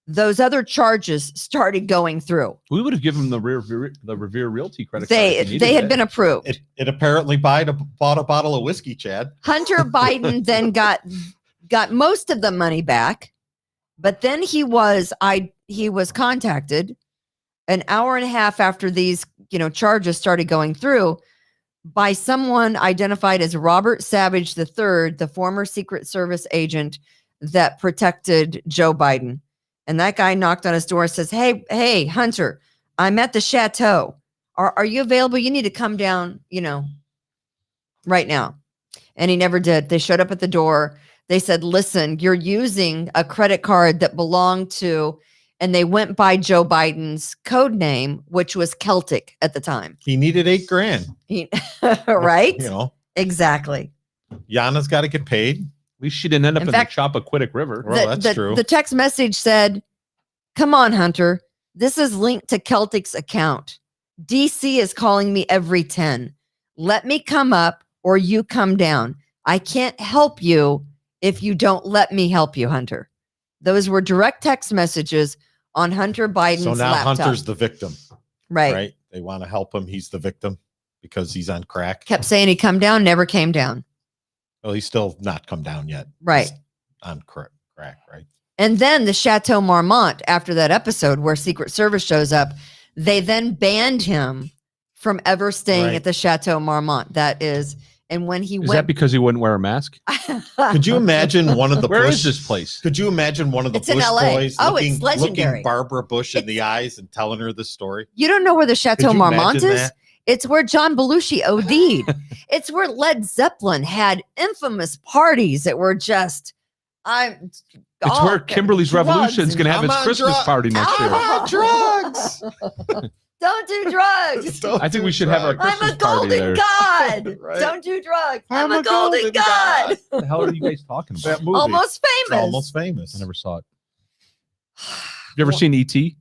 those other charges started going through. We would have given him the Revere Realty credit card. They had been approved. It apparently bought a bottle of whiskey, Chad. Hunter Biden then got most of the money back, but then he was contacted an hour and a half after these charges started going through by someone identified as Robert Savage III, the former Secret Service agent that protected Joe Biden. And that guy knocked on his door and says, hey, Hunter, I'm at the chateau. Are you available? You need to come down, right now. And he never did. They showed up at the door. They said, listen, you're using a credit card that belonged to, and they went by Joe Biden's code name, which was Celtic at the time. He needed $8,000. Right? Exactly. Yana's got to get paid. At least she didn't end up in the Chappaquiddick River. Well, that's true. The text message said, come on, Hunter. This is linked to Celtic's account. DC is calling me every 10. Let me come up or you come down. I can't help you if you don't let me help you, Hunter. Those were direct text messages on Hunter Biden's laptop. So now Hunter's the victim. Right. They want to help him. He's the victim because he's on crack. Kept saying he'd come down, never came down. Well, he's still not come down yet. Right. He's on crack, right? And then the Chateau Marmont, after that episode where Secret Service shows up, they then banned him from ever staying at the Chateau Marmont. That is, and when he Is that because he wouldn't wear a mask? Could you imagine one of the Where Bush, is this place? Could you imagine one of the It's in Bush LA. boys It's legendary. looking Barbara Bush in the eyes and telling her this story? You don't know where the Chateau Could you Marmont imagine is? that? It's where John Belushi OD'd. It's where Led Zeppelin had infamous parties that were just, It's where Kimberly's Revolution is going to have its Christmas party next year. Drugs. Don't do drugs. I think we should have our Christmas I'm a party golden there. God. Right. Don't do drugs. I'm a golden God. What the hell are you guys talking about? That movie. Almost It's famous. almost famous. I never saw it. You ever seen E.T.?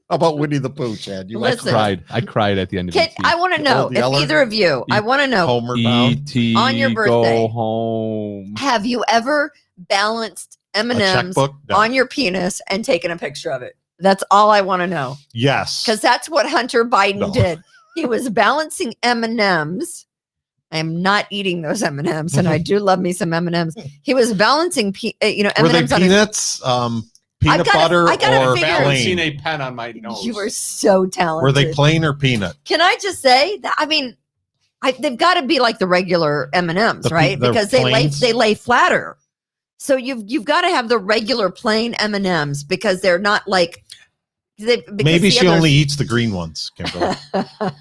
How about Winnie the Pooh, Chad? You Listen. I cried at the end of E.T. I want to know Old if Yeller? either of you, I want to know, Homer Bound. E.T. On your birthday. Go home. have you ever balanced M&Ms checkbook? No. on your penis and taken a picture of it? That's all I want to know. Yes. Because that's what Hunter Biden No. did. He was balancing M&Ms. I am not eating those M&Ms, and I do love me some M&Ms. He was balancing, Were they M&Ms on his. peanuts, peanut butter, I gotta or figure- Balancing plain? a pen on my nose. You were so talented. Were they plain or peanut? Can I just say that? I mean, they've got to be like the regular M&Ms, right? the Because plains? they lay flatter. So you've got to have the regular plain M&Ms because they're not like. Maybe she only eats the green ones, Kimberly.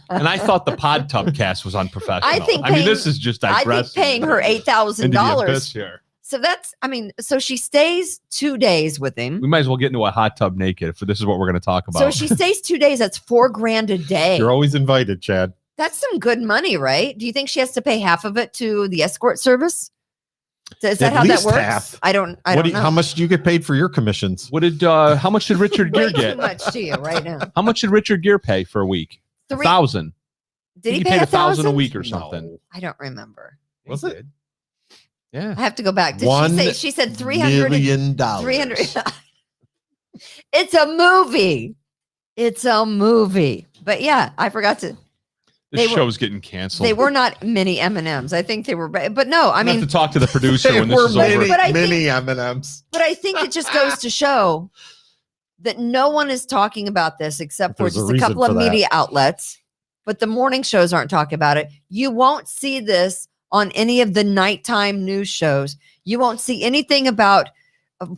And I thought the Pod Tub cast was unprofessional. I mean, this is just I digressing. think paying her $8,000. into the abyss here. So so she stays 2 days with him. We might as well get into a hot tub naked if this is what we're going to talk about. So she stays 2 days. That's $4,000 a day. You're always invited, Chad. That's some good money, right? Do you think she has to pay half of it to the escort service? Is that At how that least works? half. I don't know. How much do you get paid for your commissions? How much did Richard Gere Way get? too much to you right now. How much did Richard Gere pay for a week? 1,000. Did he He pay paid 1,000 a week or something. I don't remember. Was it? Yeah. I have to go back. Did $1 she say? She said 300 million. 300. It's a movie. It's a movie. But yeah, I forgot to. This show's getting canceled. They were not mini M&Ms. I think they were, but no, I mean, have to talk to the producer They when this were is over. mini M&Ms. but I think it just goes to show that no one is talking about this except for There's a just a reason couple of for that. media outlets. But the morning shows aren't talking about it. You won't see this on any of the nighttime news shows. You won't see anything about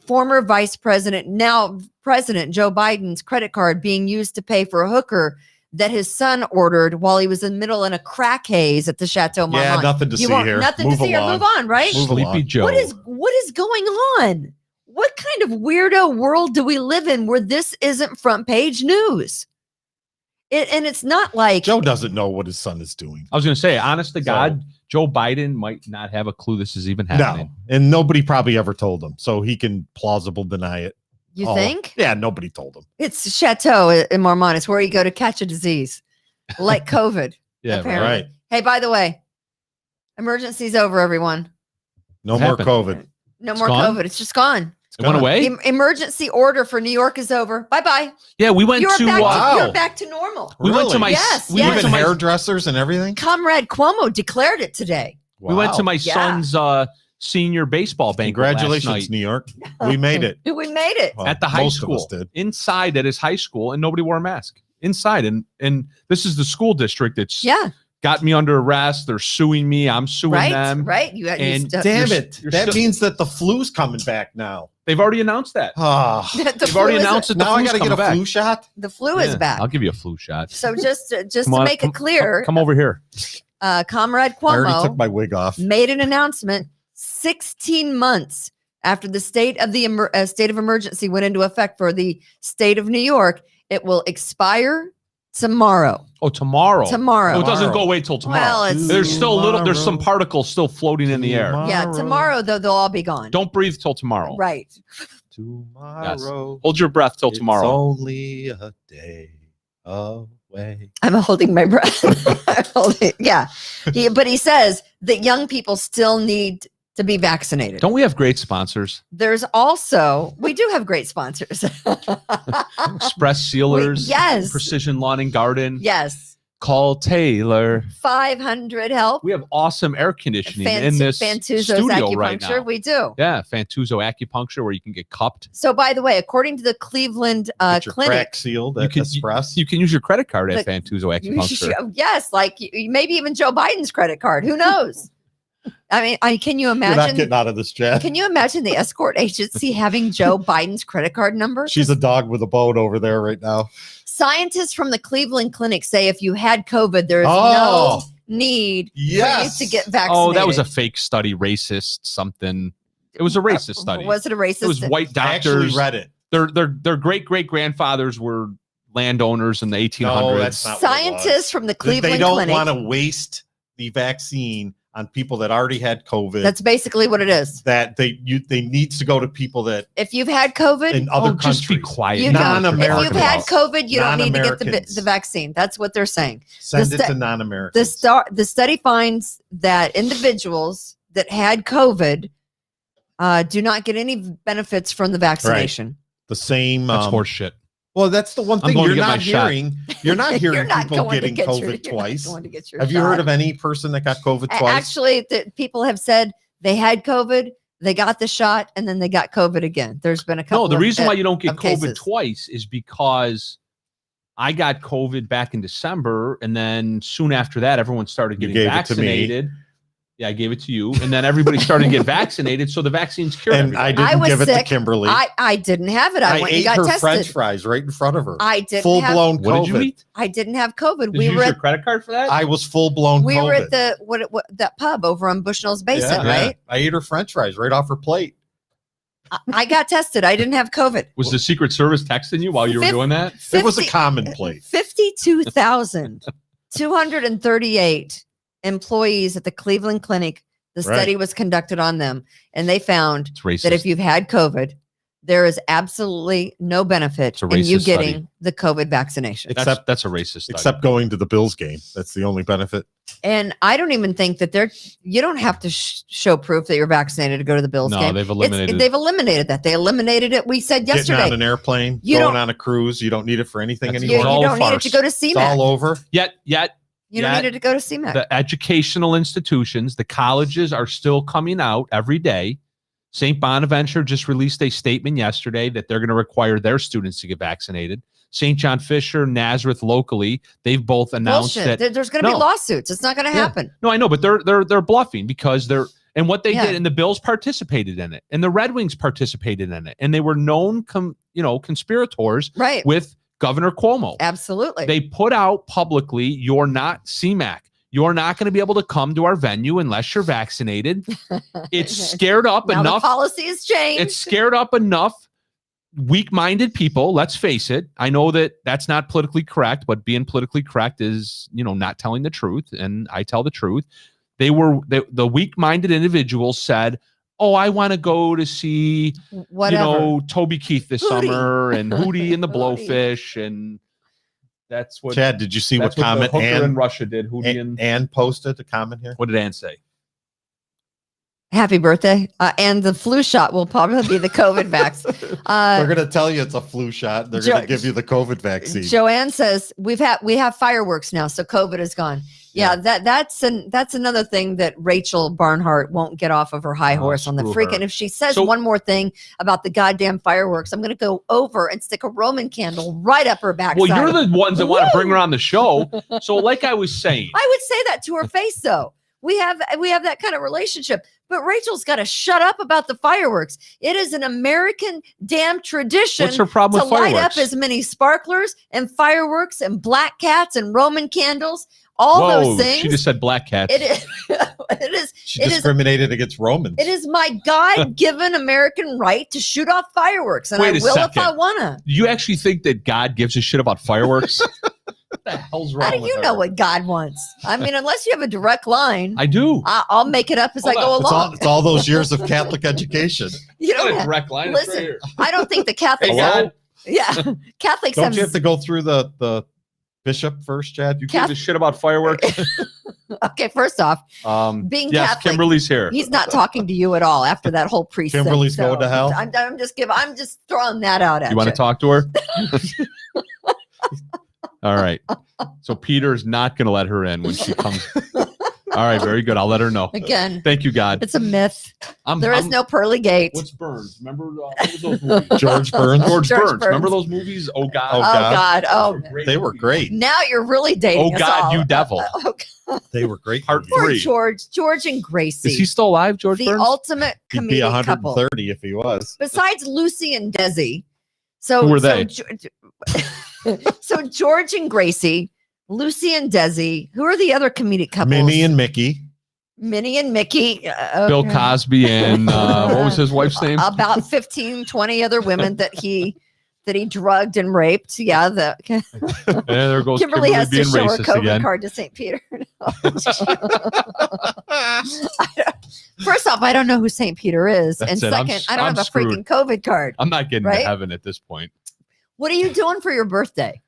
former vice president, now President Joe Biden's credit card being used to pay for a hooker that his son ordered while he was in a crack haze at the Chateau Marmont. Yeah, nothing to see here. Nothing Move to see here. along. Move on, right? Move Sleepy along. Joe. What is going on? What kind of weirdo world do we live in where this isn't front page news? And it's not like Joe doesn't know what his son is doing. I was going to say, honest to God, Joe Biden might not have a clue this is even happening. No, and nobody probably ever told him, so he can plausible deny it. You think? Yeah, nobody told him. It's Chateau in Marmont. It's where you go to catch a disease, like COVID. Yeah, apparently. right. Hey, by the way, emergency's over, everyone. No What more happened? COVID. No It's more gone? COVID. It's just gone. It went away? Emergency order for New York is over. Bye bye. Yeah, we went You're to you're back to normal. we went to my Yes, we went yes. to Even my hairdressers and everything. Comrade Cuomo declared it today. we went to my Yeah. son's senior baseball banquet. Congratulations, last night New York. We made it. We made it. Well, at the high most of us school. did. Inside at his high school, and nobody wore a mask inside. And this is the school district that's Yeah. got me under arrest. They're suing me. I'm suing them. Right. And damn it. That means that the flu's coming back now. They've already announced that. They've already announced that the now I flu's got to get a coming back. flu shot. The flu is back. I'll give you a flu shot. So just to make it clear, come over here. Comrade I already Cuomo took my wig off. made an announcement 16 months after the state of emergency went into effect for the state of New York. It will expire tomorrow. Oh, tomorrow. Tomorrow. Oh, it doesn't go away till tomorrow. Well, there's still there's some particles still floating in the air. Yeah, tomorrow though they'll all be gone. Don't breathe till tomorrow. Right. Tomorrow. Yes. Hold your breath till tomorrow. It's only a day away. I'm holding my breath. Yeah. But he says that young people still need to be vaccinated. Don't we have great sponsors? We do have great sponsors. Express Sealers. Yes. Precision Lawn and Garden. Yes. Call Taylor. 500 help. We have awesome air conditioning in this Fantuzzo's studio acupuncture. right now. We do. Yeah, Fantuzzo acupuncture where you can get cupped. So, by the way, according to the Cleveland Get your clinic, crack sealed at Express. You can use your credit card at Fantuzzo acupuncture. Yes, like maybe even Joe Biden's credit card. Who knows? I mean, can you imagine? You're not getting out of this, Chad. Can you imagine the escort agency having Joe Biden's credit card number? She's a dog with a bone over there right now. Scientists from the Cleveland Clinic say if you had COVID, there is no need for you to get vaccinated. Oh, that was a fake study, racist something. It was a racist study. Was it a racist? It was white doctors. I actually read it. Their great grandfathers were landowners in the 1800s. No, that's not Scientists from the Cleveland They don't Clinic want to waste the vaccine on people that already had COVID. That's basically what it is. That they needs to go to people that if you've had COVID in other countries. Just be quiet. If Non-Americans. you've had COVID, you don't need to get Non-Americans. the vaccine. That's what they're saying. Send it to non-Americans. The study finds that individuals that had COVID do not get any benefits from the vaccination. Right. The same. That's horse shit. Well, that's the one thing you're not hearing. You're not hearing not people going to getting get COVID twice. Have you shot. heard of any person that got COVID twice? Actually, people have said they had COVID, they got the shot, and then they got COVID again. There's been a couple. No, the reason why you don't get COVID cases. twice is because I got COVID back in December, and then soon after that, everyone started getting vaccinated. Yeah, I gave it to you, and then everybody started to get vaccinated. So the vaccines cured. And I didn't give it to Kimberly. I didn't have it. I went ate and got her tested. French fries right in front of her. I didn't full have blown COVID. What did you eat? I didn't have COVID. Did you use your credit card for that? I was full blown. We COVID. were at the what that pub over on Bushnell's Basin, right? I ate her French fries right off her plate. I got tested. I didn't have COVID. Was the Secret Service texting you while you were doing that? It was a common plate. 52,238 employees at the Cleveland Clinic. The study was conducted on them, and they found that if you've had COVID, there is absolutely no benefit in you getting the COVID vaccination. That's a racist study. Except going to the Bills game. That's the only benefit. And I don't even think that you don't have to show proof that you're vaccinated to go to the Bills game. No, they've eliminated They've eliminated that. They eliminated it. We said yesterday. Getting on an airplane, going on a cruise, you don't need it for anything anymore. You don't need it to go to CMAC. It's all over. You don't need it to go to CMAC. The educational institutions, the colleges are still coming out every day. St. Bonaventure just released a statement yesterday that they're going to require their students to get vaccinated. St. John Fisher, Nazareth locally, they've both announced that there's going to be lawsuits. It's not going to happen. No, I know, but they're bluffing because and what they did, and the Bills participated in it, and the Red Wings participated in it, and they were known conspirators with Governor Cuomo. Absolutely. They put out publicly, you're not CMAC. You're not going to be able to come to our venue unless you're vaccinated. It's scared up now enough. The policy has changed. It's scared up enough weak-minded people. Let's face it. I know that that's not politically correct, but being politically correct is, not telling the truth. And I tell the truth. The weak-minded individuals said, oh, I want to go to see, Toby Keith this summer and Hootie and the Blowfish. And that's what. Chad, did you see what comment Ann in Russia did? Ann posted a comment here. What did Ann say? Happy birthday. And the flu shot will probably be the COVID vaccine. They're going to tell you it's a flu shot. They're going to give you the COVID vaccine. Joanne says we have fireworks now, so COVID is gone. Yeah, that's another thing that Rachel Barnhart won't get off of her high horse on the freaking. If she says one more thing about the goddamn fireworks, I'm going to go over and stick a Roman candle right up her backside. Well, you're the ones that want to bring her on the show. So, like I was saying, I would say that to her face, though. We have that kind of relationship. But Rachel's got to shut up about the fireworks. It is an American damn tradition. What's her problem to with fireworks? light up as many sparklers and fireworks and black cats and Roman candles. All those things. She just said black cats. It is. It is. She discriminated against Romans. It is my God-given American right to shoot off fireworks, and I will if I wanna. You actually think that God gives a shit about fireworks? What the hell's wrong? How do you know what God wants? I mean, unless you have a direct line. I do. I'll make it up as I go along. It's all those years of Catholic education. You don't have a direct line. Listen, right, I don't think the Catholics. Catholics. Don't you have to go through the bishop first, Chad? You give a shit about fireworks? Okay, first off, being Catholic, Kimberly's here. He's not talking to you at all after that whole priest. Kimberly's going to hell. I'm just throwing that out at you. You want to talk to her? All right. So Peter's not going to let her in when she comes. All right, very good. I'll let her know. Again. Thank you, God. It's a myth. There is no pearly gate. What's Burns? Remember what was those movies? George Burns. George Burns. Remember those movies? Oh, God. Oh, God. Oh, they were great. Now you're really dating us God, you devil. Oh, God. They were great. Part Poor 3. George and Gracie. Is he still alive, George the Burns? Ultimate comedic He'd be 130 couple. if he was. Besides Lucy and Desi. So who were they? So George and Gracie, Lucy and Desi. Who are the other comedic couples? Minnie and Mickey. Minnie and Mickey. Okay. Bill Cosby and what was his wife's name? About 15, 20 other women that he drugged and raped. Yeah. And there goes Kimberly has to being show her racist COVID again. card to St. Peter. First off, I don't know who St. Peter is. That's and it. second, I don't I'm have screwed. a freaking COVID card. I'm not getting Right? to heaven at this point. What are you doing for your birthday?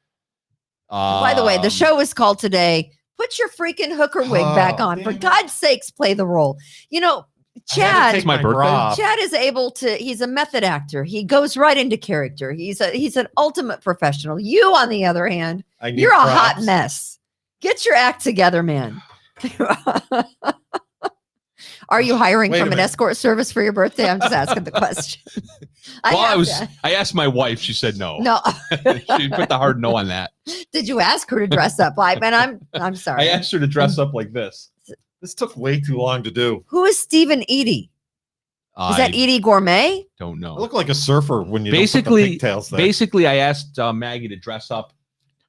By the way, the show is called today. Put your freaking hooker wig back on. For God's sakes, play the role. You know, Chad. It's my birthday. Chad is able to. He's a method actor. He goes right into character. He's an ultimate professional. You, on the other hand, you're a hot mess. Get your act together, man. Are you hiring from an escort service for your birthday? I'm just asking the question. I asked my wife. She said no. No. She put the hard no on that. Did you ask her to dress up? I'm sorry. I asked her to dress up like this. This took way too long to do. Who is Stephen Eady? Is that Edie Gourmet? Don't know. I look like a surfer when you basically don't put the pigtails there. Basically, I asked Maggie to dress up.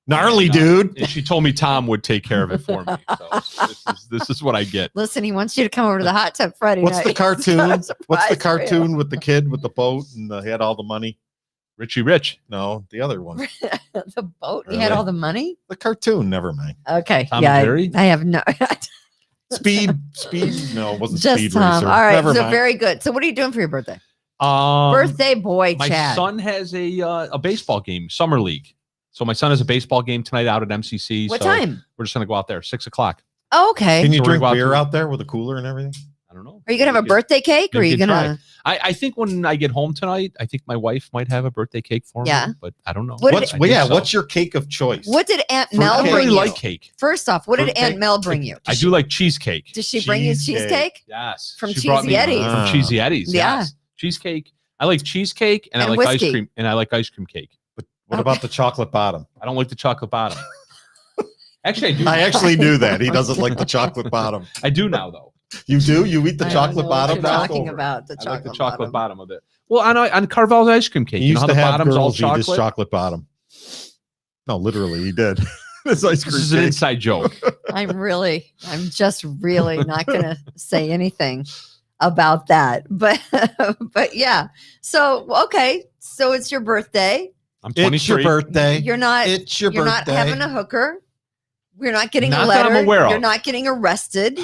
Gnarly dude. And she told me Tom would take care of it for me. So this is what I get. Listen, he wants you to come over to the hot tub Friday What's night. the cartoon? What's the cartoon with the kid with the boat and he had all the money? Richie Rich. No, the other one. The boat. He had all the money. The cartoon. Never mind. Okay. Tom and Jerry? I have no. Speed. No, it wasn't Just Speed Tom. Racer. All right. Never So mind. very good. So what are you doing for your birthday? Birthday boy, my Chad. son has a baseball game, summer league. So my son has a baseball game tonight out at MCC. What so time? We're just gonna go out there, 6:00. Oh, okay. Can you So we're drink gonna go beer out out there with a cooler and everything? I don't know. Are you gonna have a birthday cake, or are you gonna? I think when I get home tonight, I think my wife might have a birthday cake for me. Yeah. But I don't know. What's your cake of choice? What did Aunt I Mel don't bring really you? like cake. First off, what did Fruitcake? Aunt Mel bring you? I do like cheesecake. Did she bring you cheesecake? Yes. From She brought me Cheesy Eddie's. From Cheesy Eddie's. Yeah. Yes. Cheesecake. I like cheesecake and I And like whiskey. ice cream. And I like ice cream cake. What about the chocolate bottom? I don't like the chocolate bottom. Actually, I do. I actually knew that. He doesn't like the chocolate bottom. I do now, though. You do? You eat the I don't chocolate know what bottom you're now? talking about the I like the chocolate chocolate bottom of it. Well, on Carvel's ice cream cake, He you know used how to the have bottom's all girls eat his chocolate? chocolate bottom. No, literally, he did. His ice cream This is an cake. inside joke. I'm just really not gonna say anything about that. But yeah. So okay. So it's your birthday. I'm 23. It's your birthday. You're not It's your you're birthday. not having a hooker. You're not getting Not a that I'm letter. aware of. You're not getting arrested.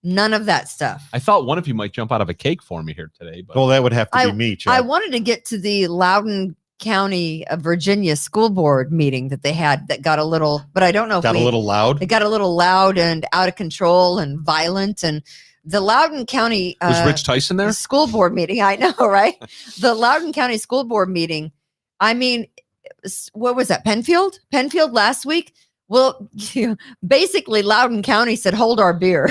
None of that stuff. I thought one of you might jump out of a cake for me here today, but Well, that would have to be me, Chad. I wanted to get to the Loudoun County of Virginia school board meeting that they had that got a little, but I don't know if got a little loud. it got a little loud and out of control and violent. And The Loudoun County was Rich Tyson there? School board meeting. I know, right? The Loudoun County School Board meeting. I mean, what was that? Penfield last week. Well, basically, Loudoun County said, "Hold our beer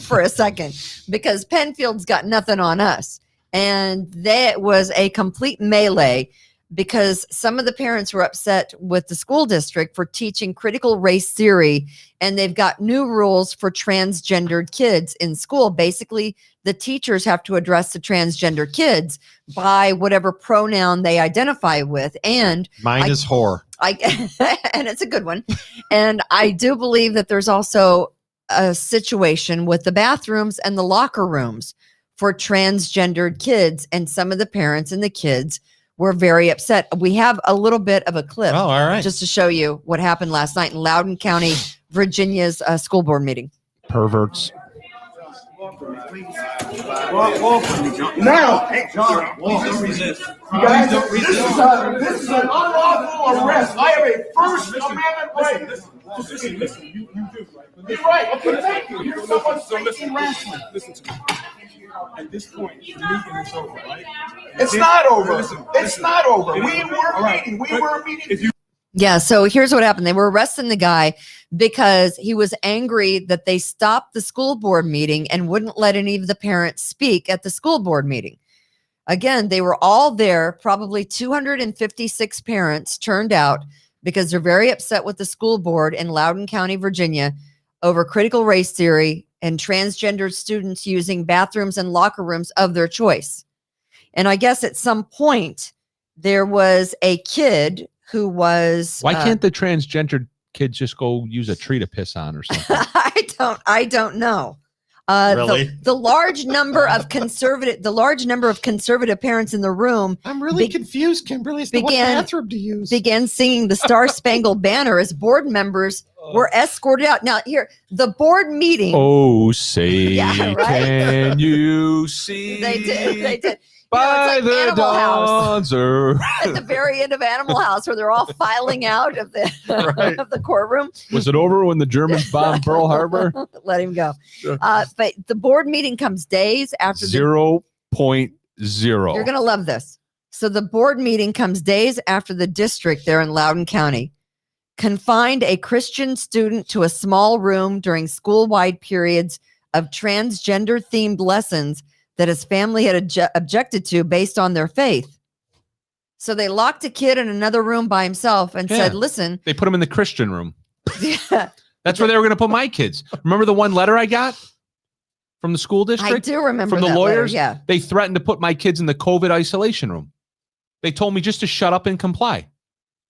for a second," because Penfield's got nothing on us, and that was a complete melee. Because some of the parents were upset with the school district for teaching critical race theory, and they've got new rules for transgendered kids in school. Basically, the teachers have to address the transgender kids by whatever pronoun they identify with. And mine is whore. And it's a good one. And I do believe that there's also a situation with the bathrooms and the locker rooms for transgendered kids, and some of the parents and the kids were very upset. We have a little bit of a clip. Oh, all right. Just to show you what happened last night in Loudoun County, Virginia's school board meeting. Perverts. Now, hey, John, please don't resist. You guys don't resist. This is an unlawful arrest. I have a First Amendment right. Listen. You do. You're right. Okay, thank you. Here's someone speaking rationally. Listen to me. At this point, the meeting is over, right? It's not over. It's not over. We were meeting. Yeah, so here's what happened. They were arresting the guy because he was angry that they stopped the school board meeting and wouldn't let any of the parents speak at the school board meeting. Again, they were all there. Probably 256 parents turned out because they're very upset with the school board in Loudoun County, Virginia, over critical race theory and transgender students using bathrooms and locker rooms of their choice. And I guess at some point there was a kid who was... Why can't the transgender kids just go use a tree to piss on or something? I don't know. Really? The large number of conservative parents in the room. I'm really confused, Kimberly, as to what bathroom to use. Began singing the Star Spangled Banner as board members were escorted out. Now, here, the board meeting. Oh, say, can you see? They did. By the dawn's early. At the very end of Animal House, where they're all filing out of the of the courtroom. Was it over when the Germans bombed Pearl Harbor? Let him go. But the board meeting comes days after 0.0. You're going to love this. So the board meeting comes days after the district there in Loudoun County confined a Christian student to a small room during school-wide periods of transgender-themed lessons that his family had objected to based on their faith. So they locked a kid in another room by himself and said, listen. They put him in the Christian room. Yeah. That's where they were going to put my kids. Remember the one letter I got from the school district? I do remember from the that lawyers. Letter, yeah. They threatened to put my kids in the COVID isolation room. They told me just to shut up and comply.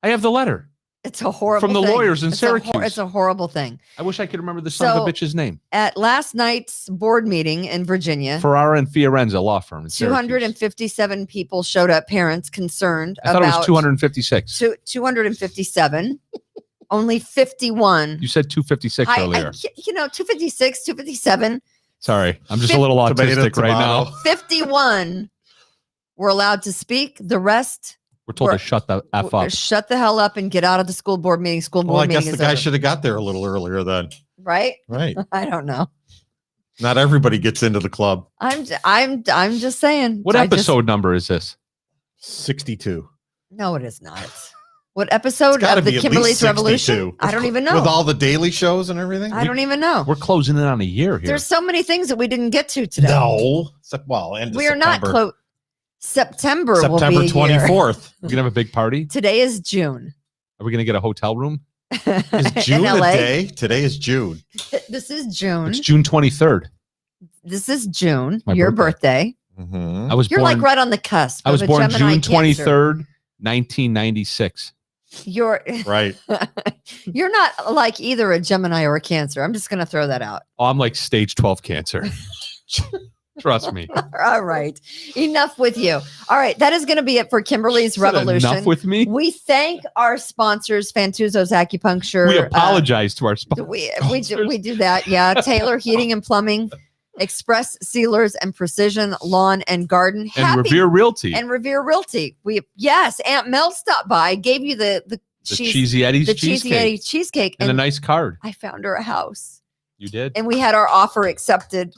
I have the letter. It's a horrible from the thing. lawyers in Syracuse. It's a horrible thing. I wish I could remember the son of a bitch's name. At last night's board meeting in Virginia, Ferrara and Fiorenza law firm in Syracuse. 257 people showed up, parents concerned I thought it was 256. 257. Only 51. You said 256 earlier. 256, 257. Sorry, I'm just a little autistic right now. 51 were allowed to speak. The rest... We're told to shut the F up. Shut the hell up and get out of the school board meeting. I guess the guy should have got there a little earlier then. Right? Right. I don't know. Not everybody gets into the club. I'm just saying. What episode number is this? 62. No, it is not. What episode of the Kimberly's Revolution? I don't even know. With all the daily shows and everything? I don't even know. We're closing in on a year here. There's so many things that we didn't get to today. No. Well, we are not close. September 24th. We're gonna have a big party. Today is June. Are we gonna get a hotel room? Is June a day? Today is June. This is June. It's June 23rd. This is June. Your birthday. Mm-hmm. You're like right on the cusp. I was born June 23rd, 1996. You're right. You're not like either a Gemini or a Cancer. I'm just gonna throw that out. Oh, I'm like stage 12 cancer. Trust me. All right. Enough with you. All right. That is going to be it for Kimberly's Revolution. Enough with me. We thank our sponsors, Fantuzzo's Acupuncture. We apologize to our sponsors. We do that. Yeah. Taylor Heating and Plumbing, Express Sealers and Precision Lawn and Garden. And Revere Realty. And Revere Realty. Aunt Mel stopped by, gave you the Cheesy Eddie's cheesecake. And a nice card. I found her a house. You did? And we had our offer accepted.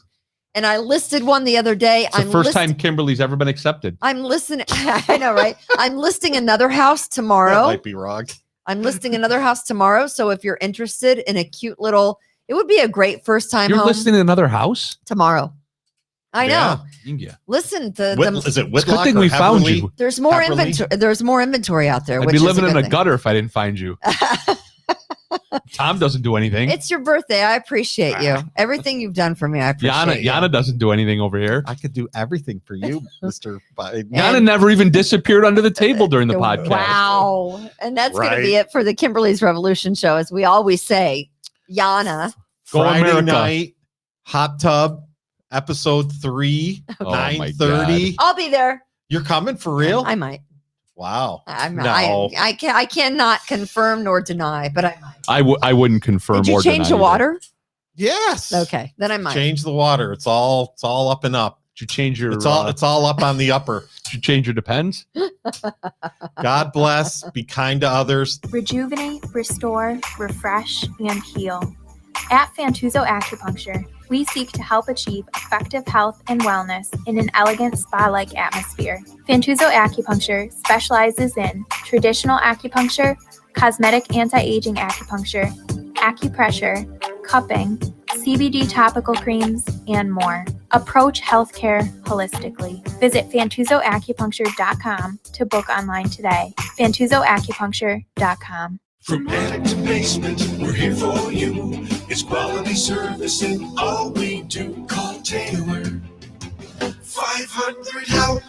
And I listed one the other day. It's the first time Kimberly's ever been accepted. I'm listening. I know, right? I'm listing another house tomorrow. That might be wrong. I'm listing another house tomorrow. So if you're interested in a cute little, it would be a great first time home. You're listing another house? Tomorrow. I know. Yeah. Listen, is it Whitlock? Good thing we found you. There's more inventory. There's more inventory out there. I'd be living in a gutter if I didn't find you. Tom doesn't do anything. It's your birthday. I appreciate you. Everything you've done for me, I appreciate. Yana doesn't do anything over here. I could do everything for you, Mr. Biden. Yana never even disappeared under the table during the podcast. Wow. And that's going to be it for the Kimberly's Revolution show. As we always say, Yana. Friday night, hot tub, episode 3, 9:30. I'll be there. You're coming for real? I might. Wow. I cannot confirm nor deny, but I might. I wouldn't confirm. Did you change the water? Yes. Okay, then I might change the water. It's all up and up. Did you change your? It's all up on the upper. Did you change your Depends? God bless. Be kind to others. Rejuvenate, restore, refresh, and heal. At Fantuzzo Acupuncture, we seek to help achieve effective health and wellness in an elegant spa-like atmosphere. Fantuzzo Acupuncture specializes in traditional acupuncture, cosmetic anti-aging acupuncture, acupressure, cupping, CBD topical creams, and more. Approach healthcare holistically. Visit FantuzzoAcupuncture.com to book online today. FantuzzoAcupuncture.com. From attic to basement, we're here for you. It's quality service in all we do. Call Taylor. 500 help.